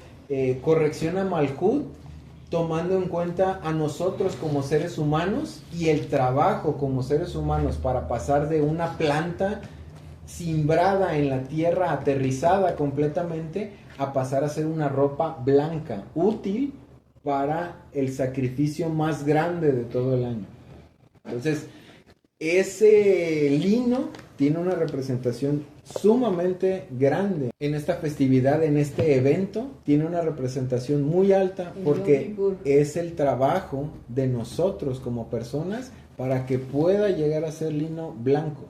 corrección a Malhut, tomando en cuenta a nosotros como seres humanos y el trabajo como seres humanos para pasar de una planta simbrada en la tierra, aterrizada completamente, a pasar a ser una ropa blanca, útil para el sacrificio más grande de todo el año. Entonces, ese lino tiene una representación sumamente grande en esta festividad, en este evento. Tiene una representación muy alta porque es el trabajo de nosotros como personas para que pueda llegar a ser lino blanco.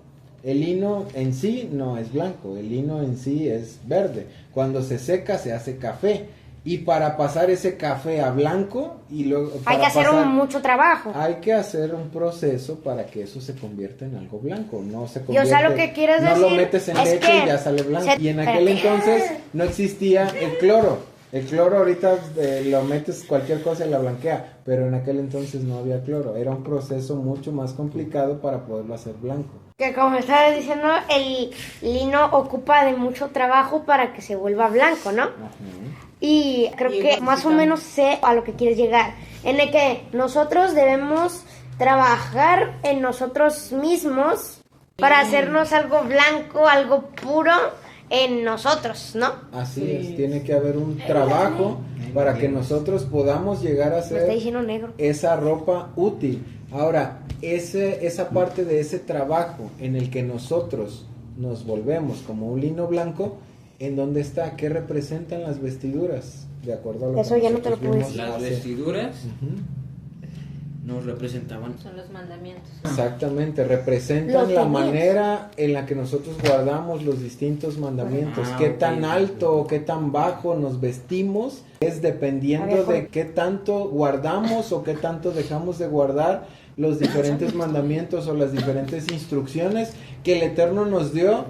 El lino en sí no es blanco, el lino en sí es verde. Cuando se seca se hace café. Y para pasar ese café a blanco y luego hay que hacer mucho trabajo. Hay que hacer un proceso para que eso se convierta en algo blanco. No se convierte, Yo sé lo que quieres decir. No lo metes en leche y ya sale blanco. Y en aquel entonces no existía el cloro. El cloro ahorita lo metes cualquier cosa y la blanquea, pero en aquel entonces no había cloro. Era un proceso mucho más complicado para poderlo hacer blanco. Que como estabas diciendo, el lino ocupa de mucho trabajo para que se vuelva blanco, ¿no? Y creo que más o menos sé a lo que quieres llegar. En el que nosotros debemos trabajar en nosotros mismos para hacernos algo blanco, algo puro en nosotros, ¿no? Así es, tiene que haber un trabajo para que nosotros podamos llegar a ser esa ropa útil. Ahora, esa parte de ese trabajo en el que nosotros nos volvemos como un lino blanco, ¿en dónde está? ¿Qué representan las vestiduras? De acuerdo a lo eso que ya no te lo puedo decir. Las vestiduras nos representaban. Son los mandamientos. Exactamente, representan la manera en la que nosotros guardamos los distintos mandamientos. Qué tan alto o qué tan bajo nos vestimos es dependiendo de qué tanto guardamos o qué tanto dejamos de guardar los diferentes mandamientos o las diferentes instrucciones que el Eterno nos dio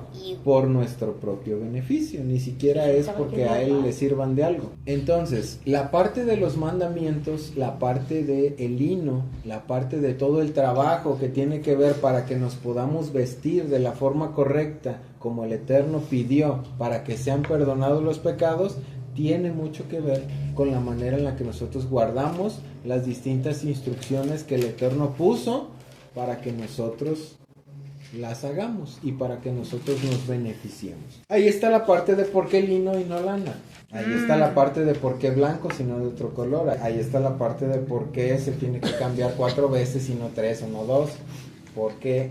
por nuestro propio beneficio, ni siquiera es porque a Él le sirvan de algo. Entonces, la parte de los mandamientos, la parte de el lino, la parte de todo el trabajo que tiene que ver para que nos podamos vestir de la forma correcta, como el Eterno pidió, para que sean perdonados los pecados, tiene mucho que ver con la manera en la que nosotros guardamos las distintas instrucciones que el Eterno puso para que nosotros las hagamos y para que nosotros nos beneficiemos. Ahí está la parte de por qué lino y no lana. Ahí está la parte de por qué blanco si no de otro color. Ahí está la parte de por qué se tiene que cambiar 4 veces y no 3 o no 2. Porque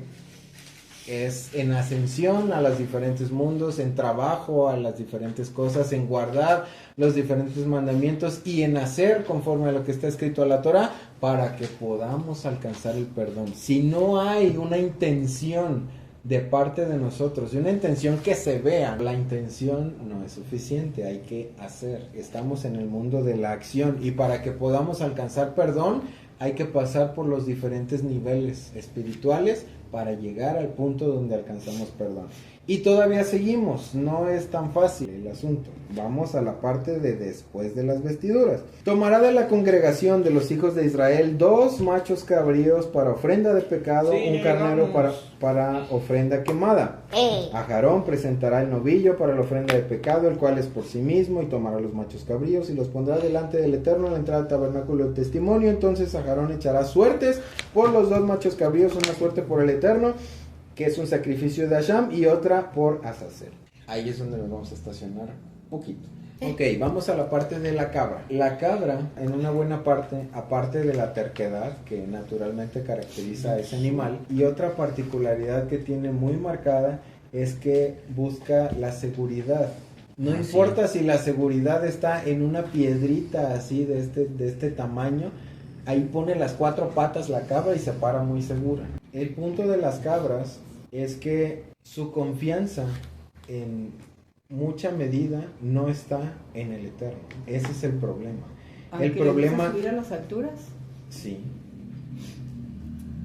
es en ascensión a los diferentes mundos, en trabajo a las diferentes cosas, en guardar los diferentes mandamientos y en hacer conforme a lo que está escrito a la Torah para que podamos alcanzar el perdón. Si no hay una intención de parte de nosotros y una intención que se vea, la intención no es suficiente, hay que hacer. Estamos en el mundo de la acción y para que podamos alcanzar perdón hay que pasar por los diferentes niveles espirituales para llegar al punto donde alcanzamos perdón. Y todavía seguimos, no es tan fácil el asunto. Vamos a la parte de después de las vestiduras. Tomará de la congregación de los hijos de Israel 2 machos cabríos para ofrenda de pecado, un carnero para ofrenda quemada. A Aarón presentará el novillo para la ofrenda de pecado, el cual es por sí mismo, y tomará los machos cabríos y los pondrá delante del Eterno a la entrada del tabernáculo de testimonio. Entonces Aarón echará suertes por los 2 machos cabríos, una suerte por el Eterno, que es un sacrificio de Hasham, y otra por Azazel. Ahí es donde nos vamos a estacionar un poquito. Ok, vamos a la parte de la cabra. La cabra, en una buena parte, aparte de la terquedad que naturalmente caracteriza a ese animal, y otra particularidad que tiene muy marcada es que busca la seguridad. No importa si la seguridad está en una piedrita así de este tamaño, ahí pone las 4 patas la cabra y se para muy segura. El punto de las cabras es que su confianza en mucha medida no está en el Eterno. Ese es el problema. Aunque El problema... ¿le gusta subir a las alturas? Sí.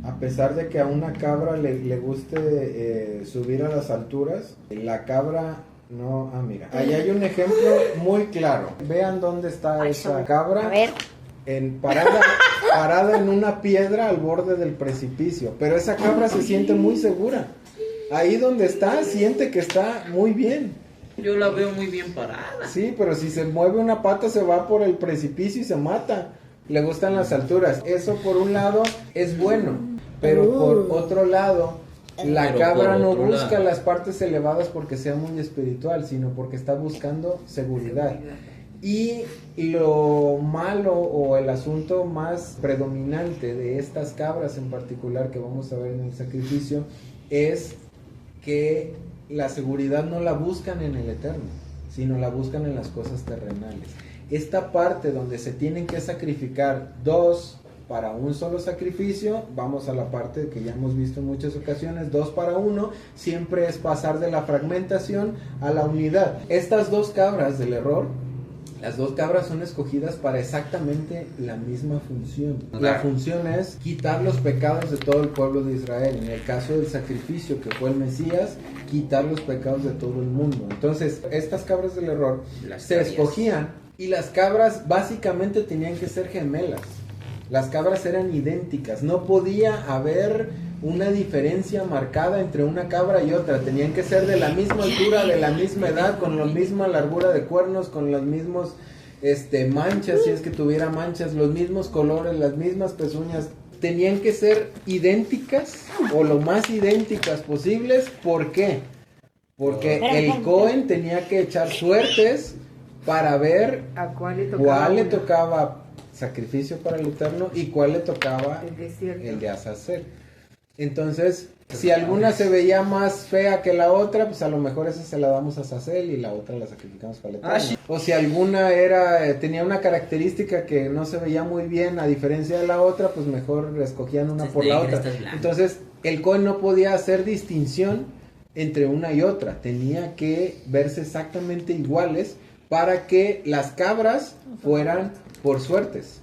A pesar de que a una cabra le guste subir a las alturas, la cabra no... Ah, mira, ahí hay un ejemplo muy claro. Vean dónde está esa cabra. A ver. Parada en una piedra al borde del precipicio. Pero esa cabra se siente muy segura. Ahí donde está, siente que está muy bien. Yo la veo muy bien parada. Sí, pero si se mueve una pata se va por el precipicio y se mata. Le gustan las alturas. Eso por un lado es bueno, pero por otro lado, la Pero cabra por no otro busca lado. las partes elevadas porque sea muy espiritual, sino porque está buscando seguridad. Y lo malo o el asunto más predominante de estas cabras en particular que vamos a ver en el sacrificio es que la seguridad no la buscan en el Eterno, sino la buscan en las cosas terrenales. Esta parte donde se tienen que sacrificar 2 para un solo sacrificio, vamos a la parte que ya hemos visto en muchas ocasiones, 2 para 1, siempre es pasar de la fragmentación a la unidad. Estas 2 cabras del error, las 2 cabras son escogidas para exactamente la misma función. La función es quitar los pecados de todo el pueblo de Israel. En el caso del sacrificio que fue el Mesías, quitar los pecados de todo el mundo. Entonces, estas cabras del error se escogían y las cabras básicamente tenían que ser gemelas. Las cabras eran idénticas. No podía haber una diferencia marcada entre una cabra y otra. Tenían que ser de la misma altura, de la misma edad, con la misma largura de cuernos, con los mismos manchas, si es que tuviera manchas, los mismos colores, las mismas pezuñas. Tenían que ser idénticas o lo más idénticas posibles. ¿Por qué? Porque el Cohen tenía que echar suertes para ver ¿A cuál le tocaba? cuál le una? tocaba sacrificio para el Eterno y cuál le tocaba El desierto. el de Azazel. Entonces, si alguna se veía más fea que la otra, pues a lo mejor esa se la damos a Azazel y la otra la sacrificamos para el Eterno. O si alguna tenía una característica que no se veía muy bien a diferencia de la otra, pues mejor escogían una por la otra. Entonces, el Cohen no podía hacer distinción entre una y otra, tenía que verse exactamente iguales para que las cabras fueran por suertes.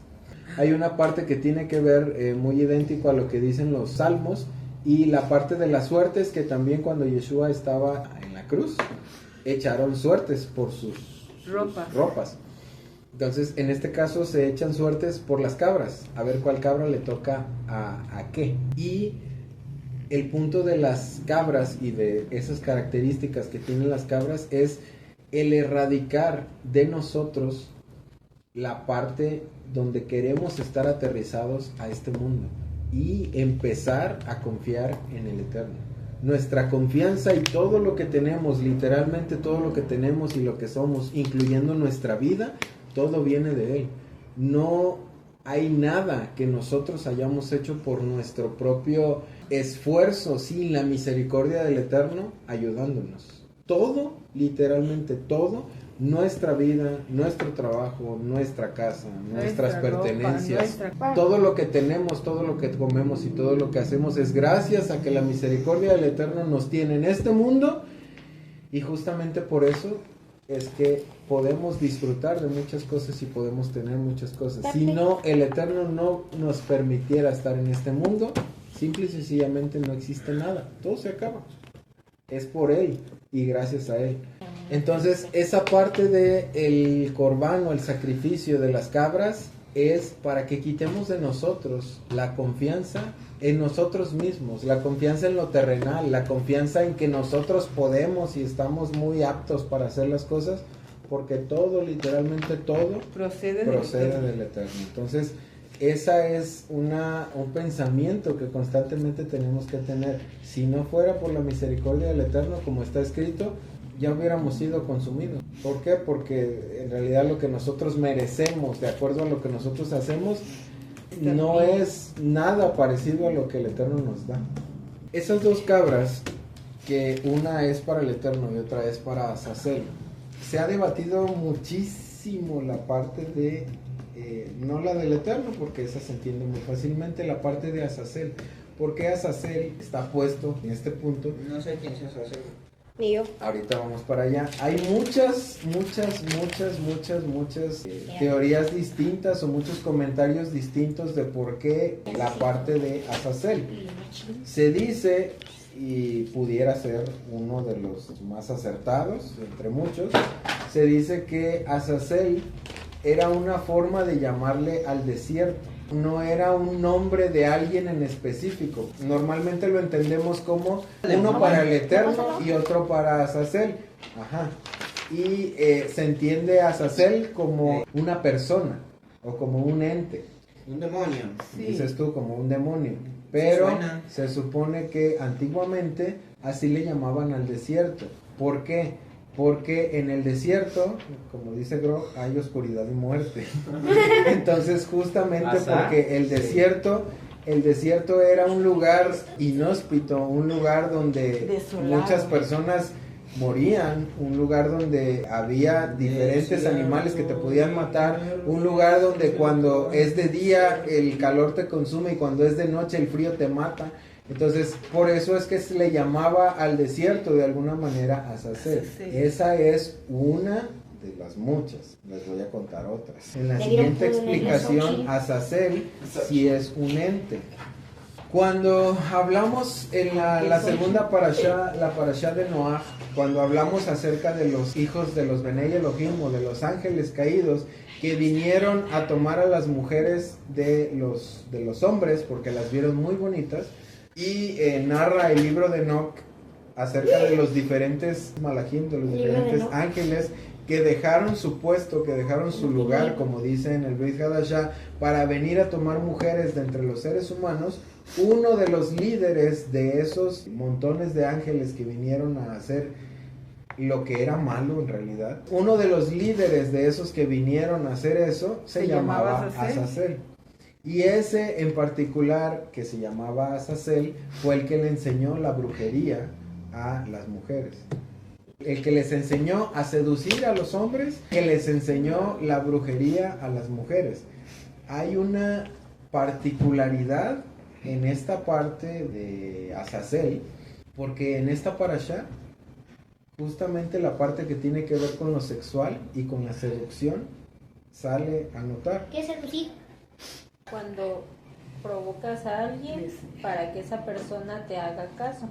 Hay una parte que tiene que ver muy idéntico a lo que dicen los salmos y la parte de las suertes que también cuando Yeshua estaba en la cruz echaron suertes por sus ropas. Entonces en este caso se echan suertes por las cabras, a ver cuál cabra le toca a qué. Y el punto de las cabras y de esas características que tienen las cabras es el erradicar de nosotros la parte donde queremos estar aterrizados a este mundo y empezar a confiar en el Eterno. Nuestra confianza y todo lo que tenemos, literalmente todo lo que tenemos y lo que somos, incluyendo nuestra vida, todo viene de Él. No hay nada que nosotros hayamos hecho por nuestro propio esfuerzo sin la misericordia del Eterno ayudándonos. Todo, literalmente todo, nuestra vida, nuestro trabajo, nuestra casa, nuestras pertenencias, todo lo que tenemos, todo lo que comemos y todo lo que hacemos es gracias a que la misericordia del Eterno nos tiene en este mundo y justamente por eso es que podemos disfrutar de muchas cosas y podemos tener muchas cosas. Si no, el Eterno no nos permitiera estar en este mundo, simple y sencillamente no existe nada, todo se acaba. Es por Él y gracias a Él. Entonces, esa parte de el corbán o el sacrificio de las cabras es para que quitemos de nosotros la confianza en nosotros mismos, la confianza en lo terrenal, la confianza en que nosotros podemos y estamos muy aptos para hacer las cosas, porque todo, literalmente todo, procede del Eterno. Entonces, esa es un pensamiento que constantemente tenemos que tener. Si no fuera por la misericordia del Eterno, como está escrito, ya hubiéramos sido consumidos. ¿Por qué? Porque en realidad lo que nosotros merecemos, de acuerdo a lo que nosotros hacemos, no es nada parecido a lo que el Eterno nos da. Esas 2 cabras, que una es para el Eterno y otra es para Azazel, se ha debatido muchísimo la parte de no la del Eterno, porque esa se entiende muy fácilmente, la parte de Azazel. ¿Por qué Azazel está puesto en este punto? No sé quién se hace. Y yo. Ahorita vamos para allá. Hay muchas teorías distintas o muchos comentarios distintos de por qué la parte de Azazel. Se dice, y pudiera ser uno de los más acertados, entre muchos, se dice que Azazel era una forma de llamarle al desierto. No era un nombre de alguien en específico. Normalmente lo entendemos como uno para el Eterno y otro para Azazel. Ajá. Y se entiende a Azazel como una persona o como un ente. Un demonio. Dices tú, como un demonio. Pero Suena. se supone que antiguamente así le llamaban al desierto. ¿Por qué? Porque en el desierto, como dice Gro, hay oscuridad y muerte. Entonces, justamente porque el desierto era un lugar inhóspito, un lugar donde Desolado. muchas personas morían, un lugar donde había diferentes animales que te podían matar, un lugar donde cuando es de día el calor te consume y cuando es de noche el frío te mata. Entonces, por eso es que se le llamaba al desierto de alguna manera Azazel. Esa es una de las muchas. Les voy a contar otras. En la siguiente explicación, Azazel sí es un ente. Cuando hablamos en la segunda parashá, la parashá de Noaj, cuando hablamos acerca de los hijos de los Benei Elohim o de los ángeles caídos que vinieron a tomar a las mujeres de los hombres porque las vieron muy bonitas, y narra el libro de Enoch acerca de los diferentes malajim, de los diferentes ángeles que dejaron su puesto, que dejaron su lugar, como dice en el Brit Hadashah, para venir a tomar mujeres de entre los seres humanos. Uno de los líderes de esos montones de ángeles que vinieron a hacer lo que era malo en realidad, uno de los líderes de esos que vinieron a hacer eso se llamaba Azazel. Y ese en particular, que se llamaba Azazel, fue el que le enseñó la brujería a las mujeres. El que les enseñó a seducir a los hombres, que les enseñó la brujería a las mujeres. Hay una particularidad en esta parte de Azazel, porque en esta parashá, justamente la parte que tiene que ver con lo sexual y con la seducción, sale a notar. ¿Qué es seducir? Cuando provocas a alguien para que esa persona te haga caso.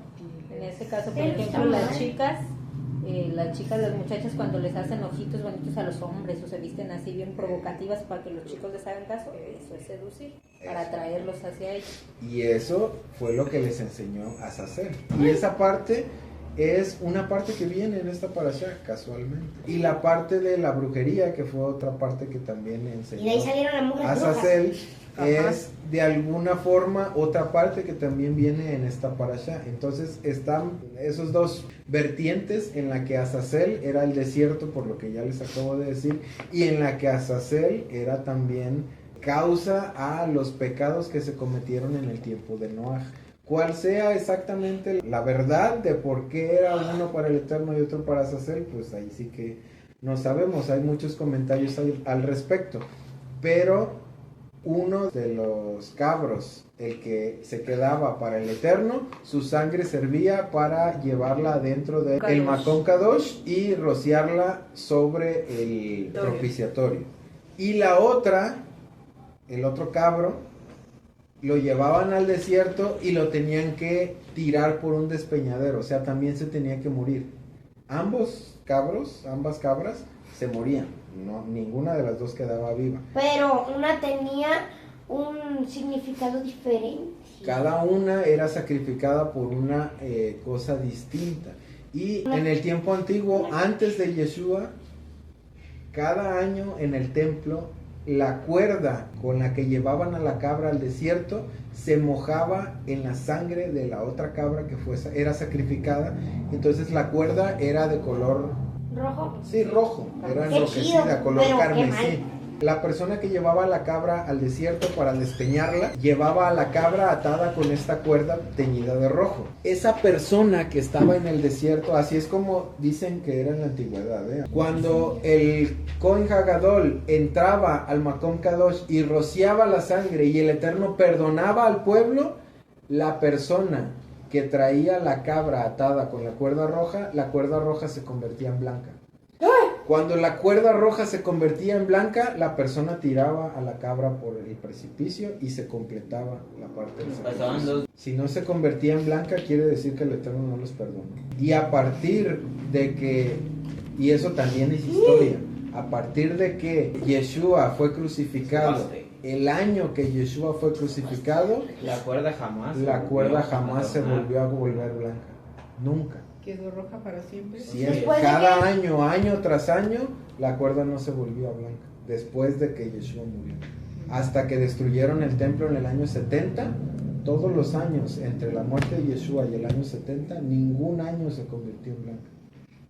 En ese caso, por ejemplo, las chicas, las muchachas, cuando les hacen ojitos bonitos a los hombres o se visten así bien provocativas para que los chicos les hagan caso, eso es seducir, para atraerlos hacia ellos. Y eso fue lo que les enseñó a Azazel. Y esa parte es una parte que viene en esta parashá, casualmente. Y la parte de la brujería, que fue otra parte que también enseñó Y de ahí salieron las mujeres Azazel, es de alguna forma otra parte que también viene en esta parashá. Entonces están esos dos vertientes, en la que Azazel era el desierto, por lo que ya les acabo de decir, y en la que Azazel era también causa a los pecados que se cometieron en el tiempo de Noaj. Cuál sea exactamente la verdad de por qué era uno para el Eterno y otro para Azazel, pues ahí sí que no sabemos. Hay muchos comentarios al respecto, pero uno de los cabros, el que se quedaba para el Eterno, su sangre servía para llevarla dentro del Makon Kadosh y rociarla sobre el propiciatorio. Y la otra, el otro cabro, lo llevaban al desierto y lo tenían que tirar por un despeñadero, o sea, también se tenía que morir. Ambas cabras se morían, no, ninguna de las dos quedaba viva. Pero una tenía un significado diferente. Cada una era sacrificada por una cosa distinta. Y en el tiempo antiguo, antes de Yeshua, cada año en el templo, la cuerda con la que llevaban a la cabra al desierto se mojaba en la sangre de la otra cabra que era sacrificada. Entonces la cuerda era de color ¿Rojo? sí, rojo, era Qué enrojecida, chido, color pero qué carmesí. mal. La persona que llevaba a la cabra al desierto para despeñarla, llevaba a la cabra atada con esta cuerda teñida de rojo. Esa persona que estaba en el desierto, así es como dicen que era en la antigüedad, ¿eh? Cuando el Kohen Hagadol entraba al Makom Kadosh y rociaba la sangre y el Eterno perdonaba al pueblo, la persona que traía la cabra atada con la cuerda roja se convertía en blanca. Cuando la cuerda roja se convertía en blanca, la persona tiraba a la cabra por el precipicio y se completaba la parte del sacrificio. Si no se convertía en blanca, quiere decir que el Eterno no los perdonó. Y a partir de que, y eso también es historia, a partir de que Yeshua fue crucificado, el año que Yeshua fue crucificado, La cuerda jamás se volvió a volver blanca. Nunca. ¿Quedó roja para siempre? Si es cada año tras año, la cuerda no se volvió a blanca. Después de que Yeshua murió. Hasta que destruyeron el templo en el año 70, todos los años, entre la muerte de Yeshua y el año 70, ningún año se convirtió en blanca.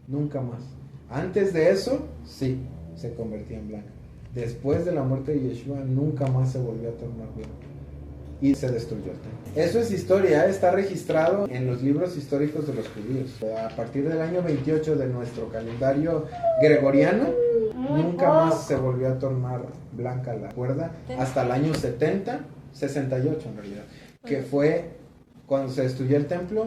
Nunca más. Antes de eso, sí, se convertía en blanca. Después de la muerte de Yeshua, nunca más se volvió a tornar blanca. Y se destruyó el templo. Eso es historia, está registrado en los libros históricos de los judíos. A partir del año 28 de nuestro calendario gregoriano, nunca más se volvió a tornar blanca la cuerda, hasta el año 68 en realidad, que fue cuando se destruyó el templo.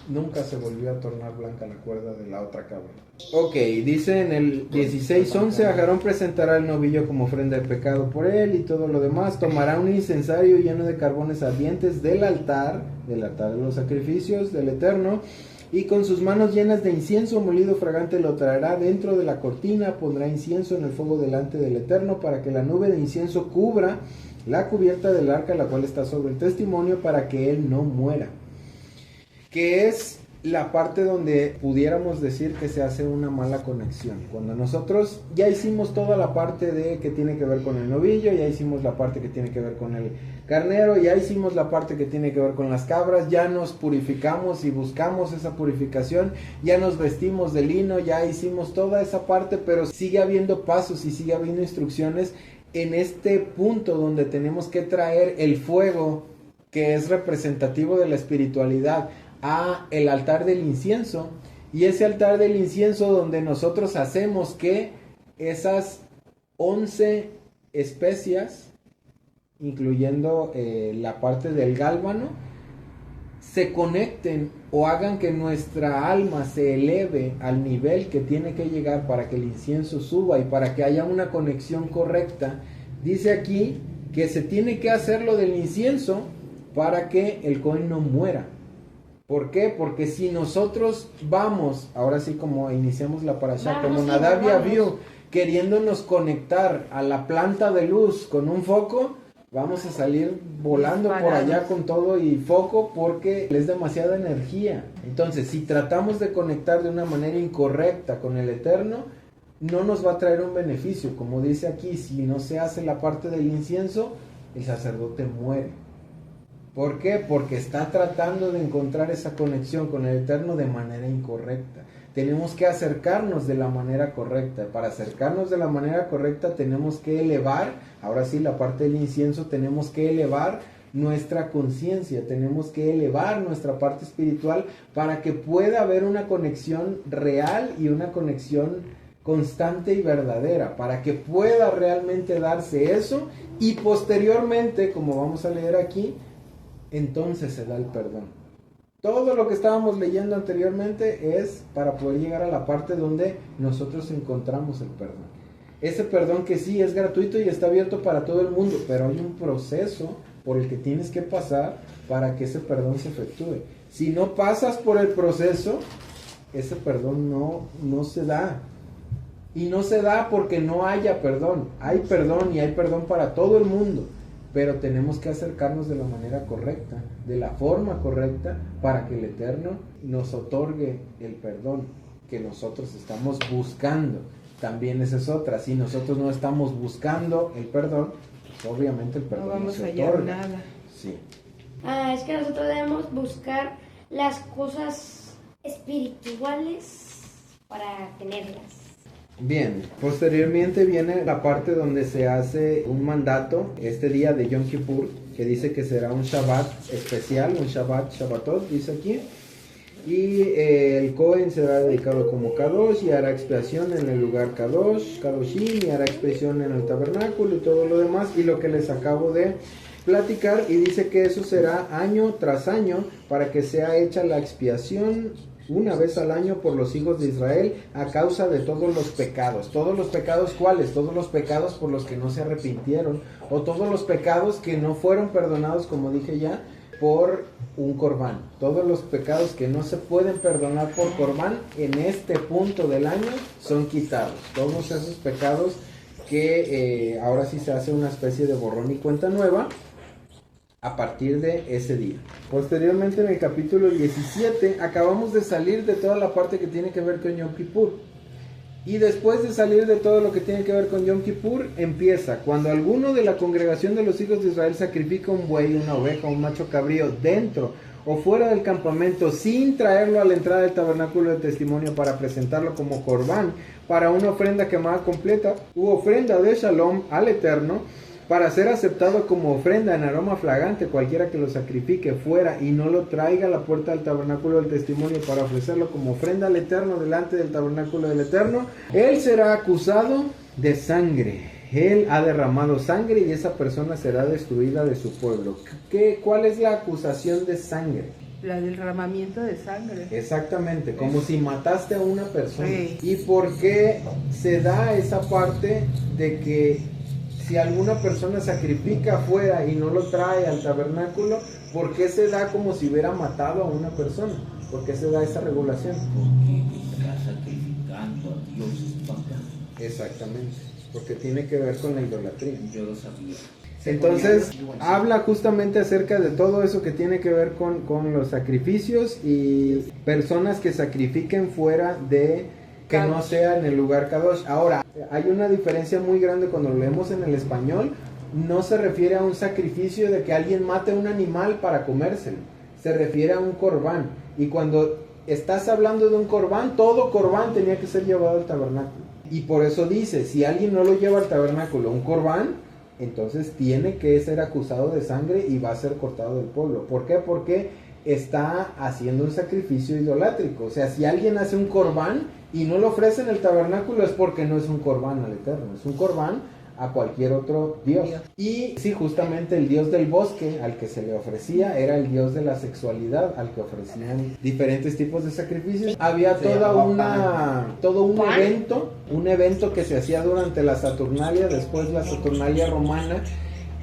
Nunca se volvió a tornar blanca la cuerda de la otra cabra. Ok, dice en el 16:11, Aarón presentará el novillo como ofrenda de pecado por él y todo lo demás. Tomará un incensario lleno de carbones ardientes del altar de los sacrificios del Eterno, y con sus manos llenas de incienso molido fragante lo traerá dentro de la cortina. Pondrá incienso en el fuego delante del Eterno para que la nube de incienso cubra la cubierta del arca, la cual está sobre el testimonio, para que él no muera. Que es la parte donde pudiéramos decir que se hace una mala conexión. Cuando nosotros ya hicimos toda la parte de que tiene que ver con el novillo, ya hicimos la parte que tiene que ver con el carnero, ya hicimos la parte que tiene que ver con las cabras, ya nos purificamos y buscamos esa purificación, ya nos vestimos de lino, ya hicimos toda esa parte, pero sigue habiendo pasos y sigue habiendo instrucciones en este punto donde tenemos que traer el fuego, que es representativo de la espiritualidad, a el altar del incienso, y ese altar del incienso donde nosotros hacemos que esas 11 especias, incluyendo la parte del gálbano, se conecten o hagan que nuestra alma se eleve al nivel que tiene que llegar para que el incienso suba y para que haya una conexión correcta. Dice aquí que se tiene que hacer lo del incienso para que el Cohen no muera. ¿Por qué? Porque si nosotros vamos, ahora sí como iniciamos la parashá, como Nadab y Abiú, queriéndonos conectar a la planta de luz con un foco, vamos a salir volando por allá con todo y foco, porque es demasiada energía. Entonces, si tratamos de conectar de una manera incorrecta con el Eterno, no nos va a traer un beneficio. Como dice aquí, si no se hace la parte del incienso, el sacerdote muere. ¿Por qué? Porque está tratando de encontrar esa conexión con el Eterno de manera incorrecta. Tenemos que acercarnos de la manera correcta. Para acercarnos de la manera correcta tenemos que elevar, ahora sí la parte del incienso, tenemos que elevar nuestra conciencia, tenemos que elevar nuestra parte espiritual para que pueda haber una conexión real y una conexión constante y verdadera, para que pueda realmente darse eso, y posteriormente, como vamos a leer aquí, entonces se da el perdón. Todo lo que estábamos leyendo anteriormente es para poder llegar a la parte donde nosotros encontramos el perdón. Ese perdón que sí es gratuito y está abierto para todo el mundo, pero hay un proceso por el que tienes que pasar para que ese perdón se efectúe. Si no pasas por el proceso, ese perdón no se da. Y no se da porque no haya perdón. Hay perdón y hay perdón para todo el mundo. Pero tenemos que acercarnos de la manera correcta, de la forma correcta, para que el Eterno nos otorgue el perdón que nosotros estamos buscando. También esa es otra. Si nosotros no estamos buscando el perdón, pues obviamente el perdón no vamos se a hallar otorga. nada. Sí. Es que nosotros debemos buscar las cosas espirituales para tenerlas. Bien, posteriormente viene la parte donde se hace un mandato, este día de Yom Kippur, que dice que será un Shabbat especial, un Shabbatot, dice aquí. Y el Cohen será dedicado como Kadosh y hará expiación en el lugar Kadoshim, y hará expiación en el tabernáculo y todo lo demás, y lo que les acabo de platicar, y dice que eso será año tras año para que sea hecha la expiación una vez al año por los hijos de Israel a causa de todos los pecados. ¿Todos los pecados cuáles? Todos los pecados por los que no se arrepintieron, o todos los pecados que no fueron perdonados, como dije ya, por un corbán. Todos los pecados que no se pueden perdonar por corbán en este punto del año son quitados. Todos esos pecados que ahora sí se hace una especie de borrón y cuenta nueva a partir de ese día. Posteriormente, en el capítulo 17 acabamos de salir de toda la parte que tiene que ver con Yom Kippur, y después de salir de todo lo que tiene que ver con Yom Kippur, empieza cuando alguno de la congregación de los hijos de Israel sacrifica un buey, una oveja, un macho cabrío dentro o fuera del campamento sin traerlo a la entrada del tabernáculo de testimonio para presentarlo como corbán para una ofrenda quemada completa u ofrenda de shalom al Eterno, para ser aceptado como ofrenda en aroma fragante, cualquiera que lo sacrifique fuera y no lo traiga a la puerta del tabernáculo del testimonio para ofrecerlo como ofrenda al Eterno delante del tabernáculo del Eterno, él será acusado de sangre. Él ha derramado sangre y esa persona será destruida de su pueblo. ¿Cuál es la acusación de sangre? La del derramamiento de sangre. Exactamente, como si mataste a una persona. Sí. ¿Y por qué se da esa parte de que si alguna persona sacrifica afuera y no lo trae al tabernáculo, ¿por qué se da como si hubiera matado a una persona? ¿Por qué se da esa regulación? Porque está sacrificando a Dios pagano. Exactamente, porque tiene que ver con la idolatría. Yo lo sabía. Entonces, habla justamente acerca de todo eso que tiene que ver con los sacrificios y personas que sacrifiquen fuera de, que no sea en el lugar Kadosh. Ahora, hay una diferencia muy grande cuando lo leemos en el español. No se refiere a un sacrificio de que alguien mate un animal para comérselo, se refiere a un corbán. Y cuando estás hablando de un corbán, todo corbán tenía que ser llevado al tabernáculo. Y por eso dice, si alguien no lo lleva al tabernáculo, un corbán, entonces tiene que ser acusado de sangre y va a ser cortado del pueblo. ¿Por qué? Porque está haciendo un sacrificio idolátrico. O sea, si alguien hace un corbán y no lo ofrece en el tabernáculo, es porque no es un corbán al Eterno, es un corbán a cualquier otro dios. Y sí, justamente el dios del bosque al que se le ofrecía era el dios de la sexualidad, al que ofrecían diferentes tipos de sacrificios. Había todo un evento que se hacía durante la Saturnalia, después la Saturnalia romana.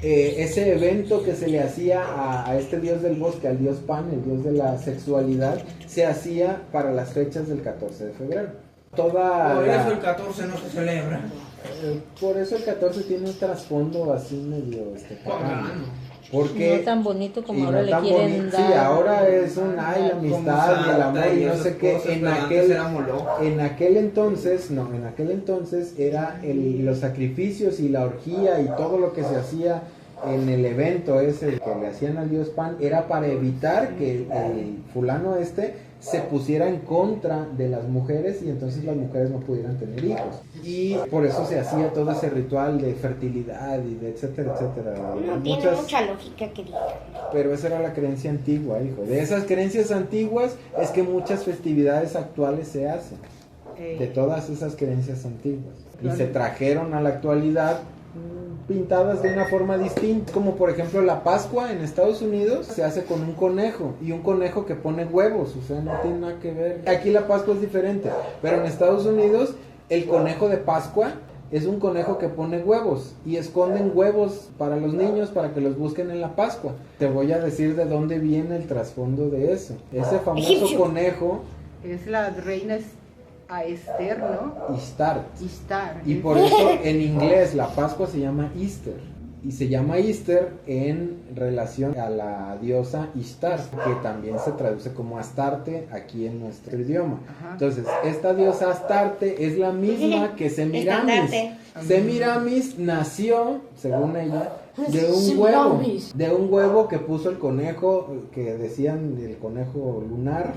Ese evento que se le hacía a este dios del bosque, al dios Pan, el dios de la sexualidad, se hacía para las fechas del 14 de febrero. Por eso el 14 no se celebra. Por eso el 14 tiene un trasfondo así medio pagano. Porque no tan bonito como y ahora no le tan quieren dar. Sí, ahora es un la amistad y el amor y no sé qué. En aquel entonces era los sacrificios y la orgía y todo lo que se hacía en el evento ese que le hacían al dios Pan era para evitar que el fulano se pusiera en contra de las mujeres y entonces las mujeres no pudieran tener hijos. Y por eso se hacía todo ese ritual de fertilidad y de etcétera, etcétera. No tiene mucha lógica que diga. Pero esa era la creencia antigua, hijo. De esas creencias antiguas es que muchas festividades actuales se hacen. De todas esas creencias antiguas. Y se trajeron a la actualidad pintadas de una forma distinta, como por ejemplo la Pascua en Estados Unidos se hace con un conejo y un conejo que pone huevos, o sea, no tiene nada que ver. Aquí la Pascua es diferente, pero en Estados Unidos el conejo de Pascua es un conejo que pone huevos y esconden huevos para los niños para que los busquen en la Pascua. Te voy a decir de dónde viene el trasfondo de eso. Ese famoso conejo es la reina a Esther, ¿no? Ishtar. Ishtar. Y por eso en inglés la Pascua se llama Easter. Y se llama Easter en relación a la diosa Ishtar, que también se traduce como Astarte aquí en nuestro idioma. Ajá. Entonces, esta diosa Astarte es la misma que Semiramis. Semiramis nació, según ella, de un huevo que puso el conejo, que decían el conejo lunar.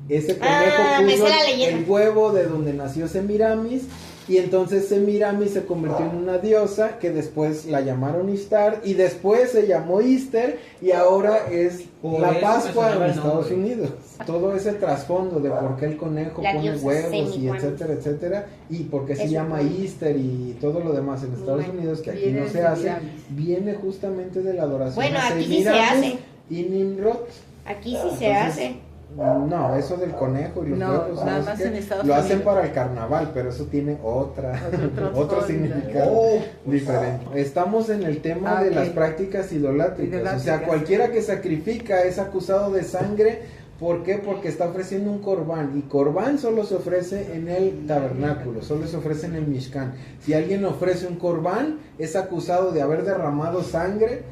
Ese conejo puso el huevo de donde nació Semiramis Y entonces Semiramis se convirtió en una diosa que después la llamaron Ishtar y después se llamó Easter y ahora es Por la eso Pascua me sonaba en el Estados nombre. Unidos. Todo ese trasfondo de por qué el conejo La pone diosa huevos y Semiramis. etcétera, etcétera, y por qué se Es llama un- Easter y todo lo demás en Estados Bueno, Unidos que aquí viene no de se hace, Semiramis. viene justamente de la adoración Bueno, a aquí sí se Semiramis hace. y Nimrod. Aquí sí se Entonces, hace. No, eso del conejo y los No, huevos, nada no sé más qué, en Estados lo hacen Unidos. para el carnaval, pero eso tiene otro trasfondo. significado diferente. Estamos en el tema de ok. las prácticas idolátricas. O sea, Idolátricas. cualquiera que sacrifica es acusado de sangre. ¿Por qué? Porque está ofreciendo un corbán. Y corbán solo se ofrece en el tabernáculo, solo se ofrece en el Mishkan. Si alguien ofrece un corbán, es acusado de haber derramado sangre,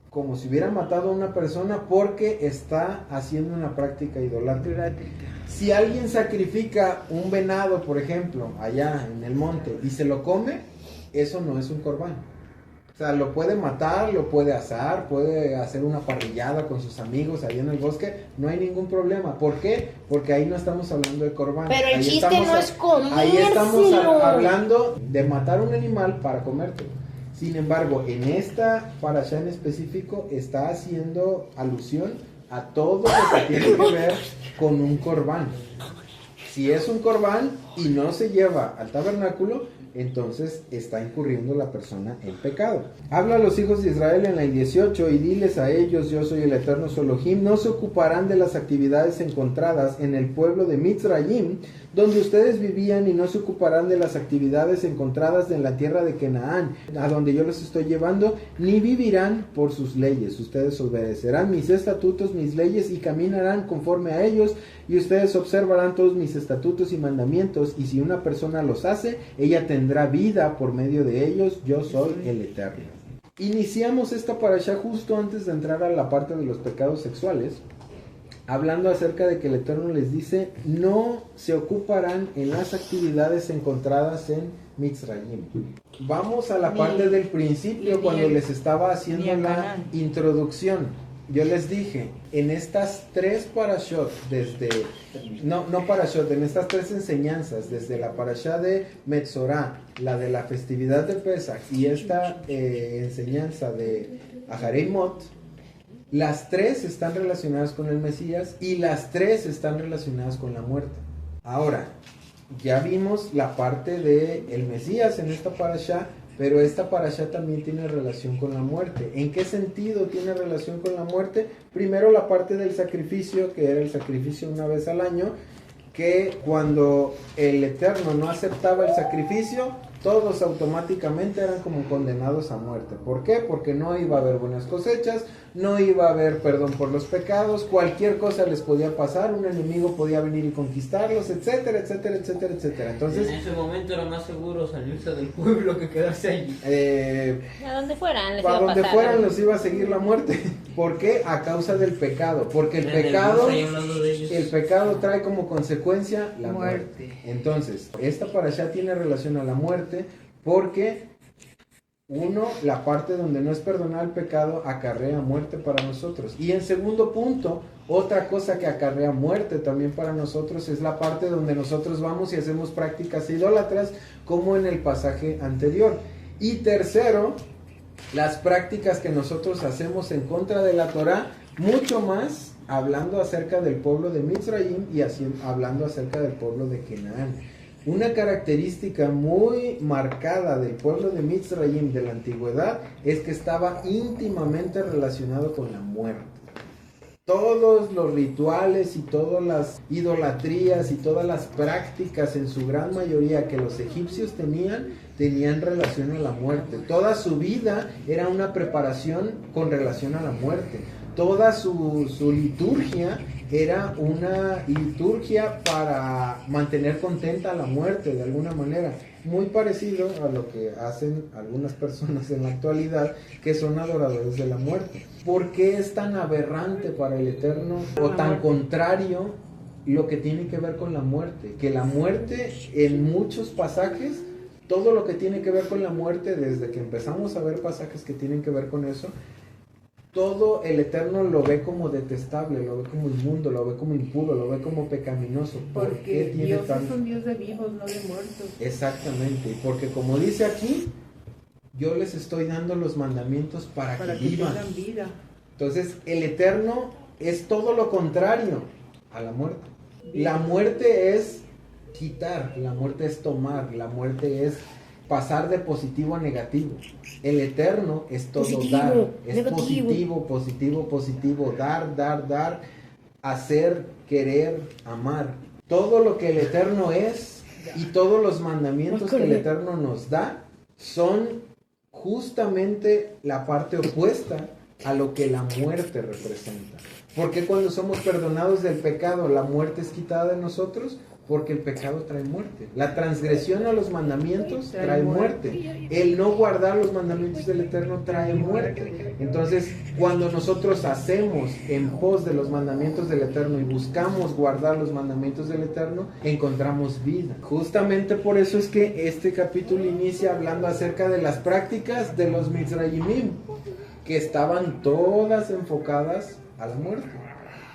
como si hubiera matado a una persona, porque está haciendo una práctica idolátrica. Si alguien sacrifica un venado, por ejemplo, allá en el monte, y se lo come, eso no es un corbán. O sea, lo puede matar, lo puede asar, puede hacer una parrillada con sus amigos ahí en el bosque, no hay ningún problema. ¿Por qué? Porque ahí no estamos hablando de corbán. Pero el Ahí chiste estamos no es Ahí estamos comérselo. hablando de matar un animal para comértelo. Sin embargo, en esta parashá en específico está haciendo alusión a todo lo que tiene que ver con un corbán. Si es un corbán y no se lleva al tabernáculo, entonces está incurriendo la persona en pecado. Habla a los hijos de Israel en la 18 y diles a ellos: yo soy el eterno su Elohim. No se ocuparán de las actividades encontradas en el pueblo de Mitzrayim, donde ustedes vivían, y no se ocuparán de las actividades encontradas en la tierra de Canaán, a donde yo los estoy llevando, ni vivirán por sus leyes. Ustedes obedecerán mis estatutos, mis leyes, y caminarán conforme a ellos, y ustedes observarán todos mis estatutos y mandamientos, y si una persona los hace, ella tendrá vida por medio de ellos. Yo soy el Eterno. Iniciamos esta parashá justo antes de entrar a la parte de los pecados sexuales, hablando acerca de que el Eterno les dice: no se ocuparán en las actividades encontradas en Mitzrayim. Vamos a la parte del principio, cuando les estaba haciendo la introducción. Yo les dije, en estas tres parashot, en estas tres enseñanzas, desde la parashá de Metzorá, la de la festividad de Pesach y esta enseñanza de Aharei Mot, las tres están relacionadas con el Mesías y las tres están relacionadas con la muerte. Ahora, ya vimos la parte de el Mesías en esta parashá, pero esta parashá también tiene relación con la muerte. ¿En qué sentido tiene relación con la muerte? Primero, la parte del sacrificio, que era el sacrificio una vez al año, que cuando el Eterno no aceptaba el sacrificio, todos automáticamente eran como condenados a muerte. ¿Por qué? Porque no iba a haber buenas cosechas, no iba a haber perdón por los pecados, cualquier cosa les podía pasar, un enemigo podía venir y conquistarlos, etcétera, etcétera, etcétera, etcétera. Entonces, en ese momento era más seguro salirse del pueblo que quedarse allí. A donde fueran, les para iba a donde pasar. fueran los iba a seguir la muerte. ¿Por qué? A causa del pecado. Porque el En el pecado, bus ahí hablando de ellos. el pecado trae como consecuencia la muerte. Muerte. Entonces, esta parashá tiene relación a la muerte porque uno, la parte donde no es perdonar el pecado acarrea muerte para nosotros. Y en segundo punto, otra cosa que acarrea muerte también para nosotros es la parte donde nosotros vamos y hacemos prácticas idólatras, como en el pasaje anterior. Y tercero, las prácticas que nosotros hacemos en contra de la Torá, mucho más hablando acerca del pueblo de Mitzrayim y hablando acerca del pueblo de Canaán. Una característica muy marcada del pueblo de Mitzrayim de la antigüedad es que estaba íntimamente relacionado con la muerte. Todos los rituales y todas las idolatrías y todas las prácticas, en su gran mayoría, que los egipcios tenían relación a la muerte. Toda su vida era una preparación con relación a la muerte. Toda su liturgia era una liturgia para mantener contenta a la muerte, de alguna manera. Muy parecido a lo que hacen algunas personas en la actualidad, que son adoradores de la muerte. ¿Por qué es tan aberrante para el Eterno o tan contrario lo que tiene que ver con la muerte? Que la muerte, en muchos pasajes, todo lo que tiene que ver con la muerte, desde que empezamos a ver pasajes que tienen que ver con eso, todo el Eterno lo ve como detestable, lo ve como inmundo, lo ve como impuro, lo ve como pecaminoso. ¿Por qué Porque tiene Dios tan... es un Dios de vivos, no de muertos. Exactamente, y porque como dice aquí, yo les estoy dando los mandamientos para Para que que vivan. tengan vida. Entonces, el Eterno es todo lo contrario a la muerte. La muerte es quitar, la muerte es tomar, la muerte es pasar de positivo a negativo. El Eterno es todo Positivo, dar, es negativo. positivo, dar, hacer, querer, amar. Todo lo que el Eterno es y todos los mandamientos que el Eterno nos da son justamente la parte opuesta a lo que la muerte representa. Porque cuando somos perdonados del pecado, la muerte es quitada de nosotros, porque el pecado trae muerte. La transgresión a los mandamientos trae muerte. El no guardar los mandamientos del Eterno trae muerte. Entonces, cuando nosotros hacemos en pos de los mandamientos del Eterno y buscamos guardar los mandamientos del Eterno, encontramos vida. Justamente por eso es que este capítulo inicia hablando acerca de las prácticas de los Mizrayimim, que estaban todas enfocadas a la muerte.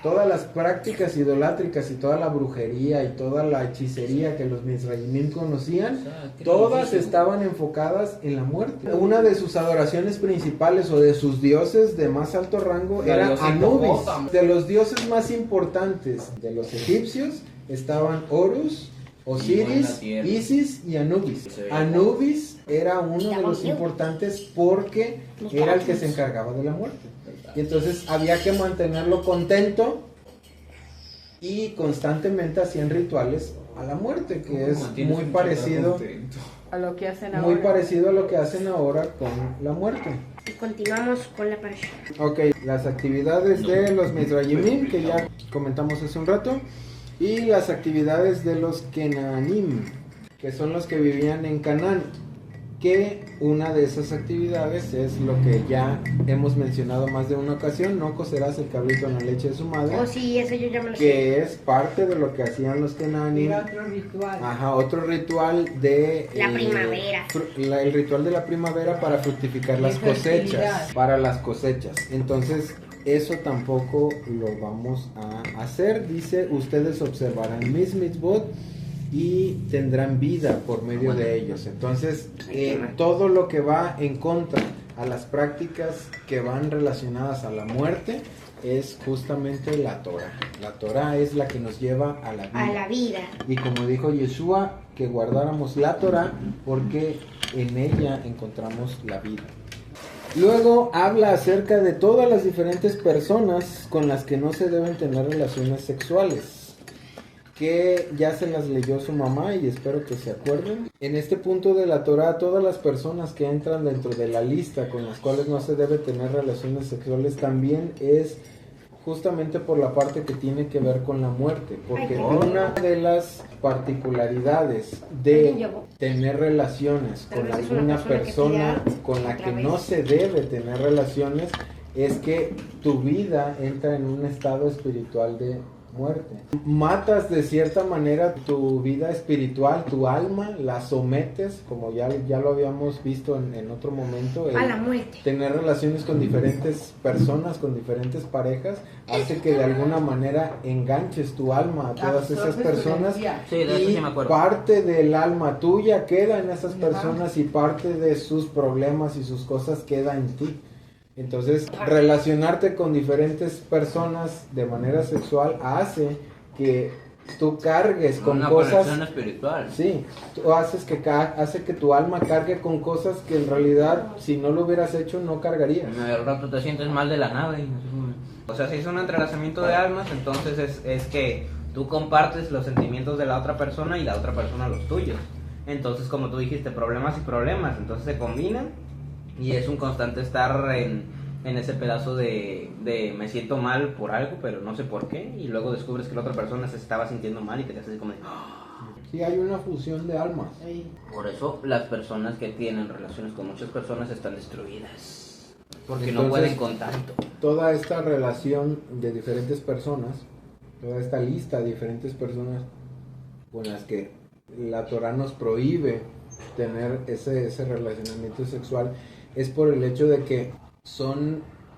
Todas las prácticas idolátricas y toda la brujería y toda la hechicería que los Mizrayimim conocían, todas estaban enfocadas en la muerte. Una de sus adoraciones principales o de sus dioses de más alto rango era Anubis. De los dioses más importantes de los egipcios estaban Horus, Osiris, Isis y Anubis. Anubis era uno de los importantes porque era el que se encargaba de la muerte. Y entonces había que mantenerlo contento y constantemente hacían rituales a la muerte, que es muy parecido A lo que hacen ahora. muy parecido a lo que hacen ahora con la muerte. Y continuamos con la parasha. Ok, las actividades de los Mizrayimim, que ya comentamos hace un rato, y las actividades de los Kenaanim, que son los que vivían en Canaán, que una de esas actividades es lo que ya hemos mencionado más de una ocasión: no cocerás el cabrito en la leche de su madre, Oh, sí, eso yo ya me lo sé. que es parte de lo que hacían los Kenaanim. Era otro ritual. Ajá, otro ritual de La primavera. El ritual de la primavera para fructificar las Y fertilidad. cosechas, para las cosechas. Entonces, eso tampoco lo vamos a hacer. Dice, ustedes observarán mis mitzvot y tendrán vida por medio de ellos. Entonces, todo lo que va en contra a las prácticas que van relacionadas a la muerte es justamente la Torah. La Torah es la que nos lleva a la vida. A la vida. Y como dijo Yeshua, que guardáramos la Torah porque en ella encontramos la vida. Luego habla acerca de todas las diferentes personas con las que no se deben tener relaciones sexuales, que ya se las leyó su mamá y espero que se acuerden. En este punto de la Torah, todas las personas que entran dentro de la lista con las cuales no se debe tener relaciones sexuales también es justamente por la parte que tiene que ver con la muerte, porque una de las particularidades de tener relaciones con alguna persona con la que no se debe tener relaciones es que tu vida entra en un estado espiritual de muerte. Matas de cierta manera tu vida espiritual, tu alma, la sometes, como ya lo habíamos visto en otro momento. A la muerte. Tener relaciones con diferentes personas, con diferentes parejas, hace que de alguna manera enganches tu alma a todas esas personas. Sí, de eso sí me acuerdo. Parte del alma tuya queda en esas personas y parte de sus problemas y sus cosas queda en ti. Entonces, relacionarte con diferentes personas de manera sexual hace que tú cargues con una cosas conexión espiritual. Sí, tú hace que tu alma cargue con cosas que en realidad si no lo hubieras hecho no cargarías. Al rato te sientes mal de la nada. O sea, si es un entrelazamiento de almas, entonces es que tú compartes los sentimientos de la otra persona y la otra persona los tuyos. Entonces, como tú dijiste, problemas y problemas, entonces se combinan y es un constante estar en ese pedazo de me siento mal por algo, pero no sé por qué, y luego descubres que la otra persona se estaba sintiendo mal y te quedas así como de... Sí, hay una fusión de almas. Por eso las personas que tienen relaciones con muchas personas están destruidas, porque no Entonces, pueden contacto. Toda esta relación de diferentes personas, toda esta lista de diferentes personas con las que la Torah nos prohíbe tener ese relacionamiento sexual, es por el hecho de que son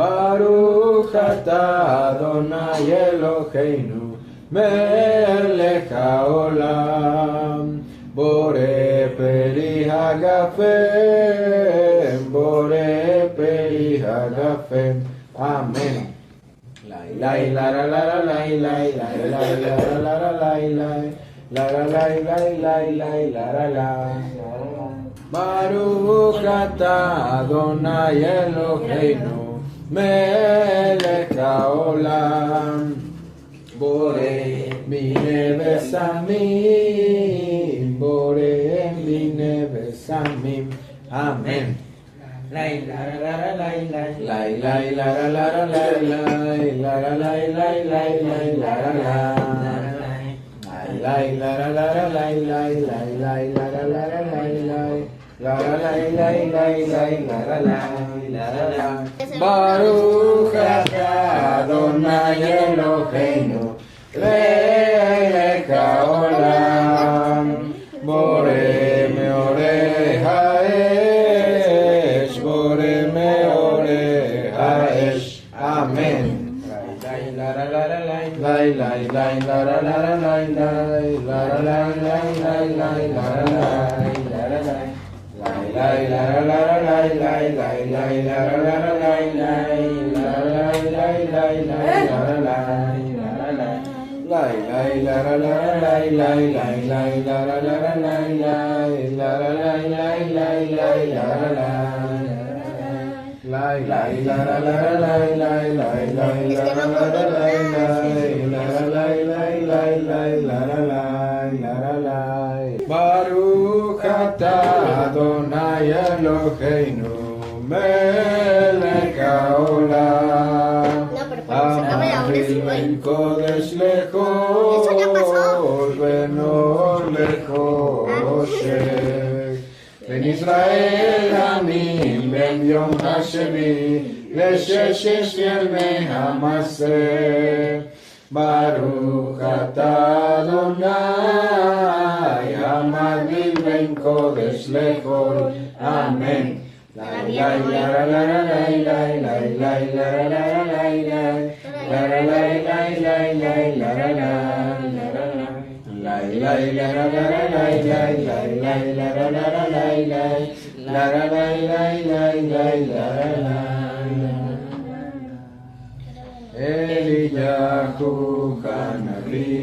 Baruch atah Adonai Eloheinu melech haolam Bore peri hagafem Bore peri hagafem. Amén. Lai la la la la lai lai la la la la la lai lai la la lai lai lai lai la la la. Baruch atah Adonai Eloheinu melech haolam Bore mine besamim Bore mine besamim. Amén. Lai la la la lai lai Lai lai la la la lai lai la la lai lai lai lai la la la. Lai la la la la lai lai lai lai la la la la lai lai la la lai lai lai lai la la lai la la la. Baruch atah Adonai Eloheinu melech haolam Bore meore haesh Bore meore haesh. Amén. Lai la la la la lai lai lai lai la la la la lai lai la la lai lai lai lai la la lai la la lai lai la la la lai lai lai lai la la la lai lai la la lai lai lai lai la la lai la la lai lai lai la la la lai lai lai lai la la la lai lai la la lai lai lai lai la la lai lai lai la la la lai lai lai lai la la la lai lai la la lai lai lai lai la la lai la la lai. Baruch atah Adonai Eloheinu melech haolam Ahil ben kodesh lechol ben or lechoshech Ben Israel Amim Ben Yom HaShevi Leshesh Yemei HaMaseh Baruch atah Adonai Hamagil ben kodesh lechol. Amén. Lai lai la la la lai lai lai lai la la la lai lai la la lai lai lai lai la la la lai lai la la la lai lai lai lai la la la lai lai la la lai lai lai lai la la. Eliyahu Hanavi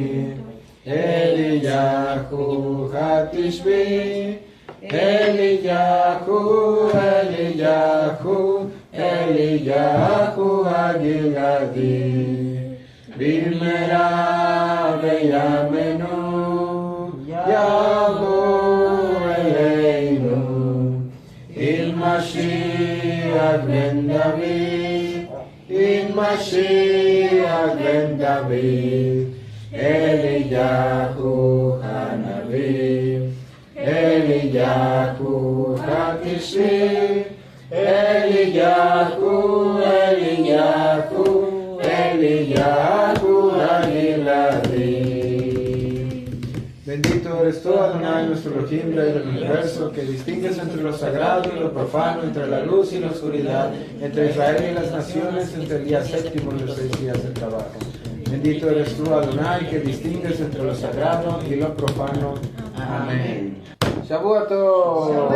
Eliyahu Hatishbi Eliyahu Eliyahu Eliyahu Hagiladi Bimera Veyamenu Yahu Eleinu Il Mashiach ben David Il Mashiach ben David Eliyahu Hanavi Eliyahu Hatishbi Eliyahu Eliyahu Eliyahu Hagiladi. Bendito eres tú, Adonai, nuestro Elohim, Rey del universo, que distingues entre lo sagrado y lo profano, entre la luz y la oscuridad, entre Israel y las naciones, entre el día séptimo y los 6 días de trabajo. Bendito eres tú, Adonai, que distingues entre lo sagrado y lo profano. Amén. Shavuot Tov.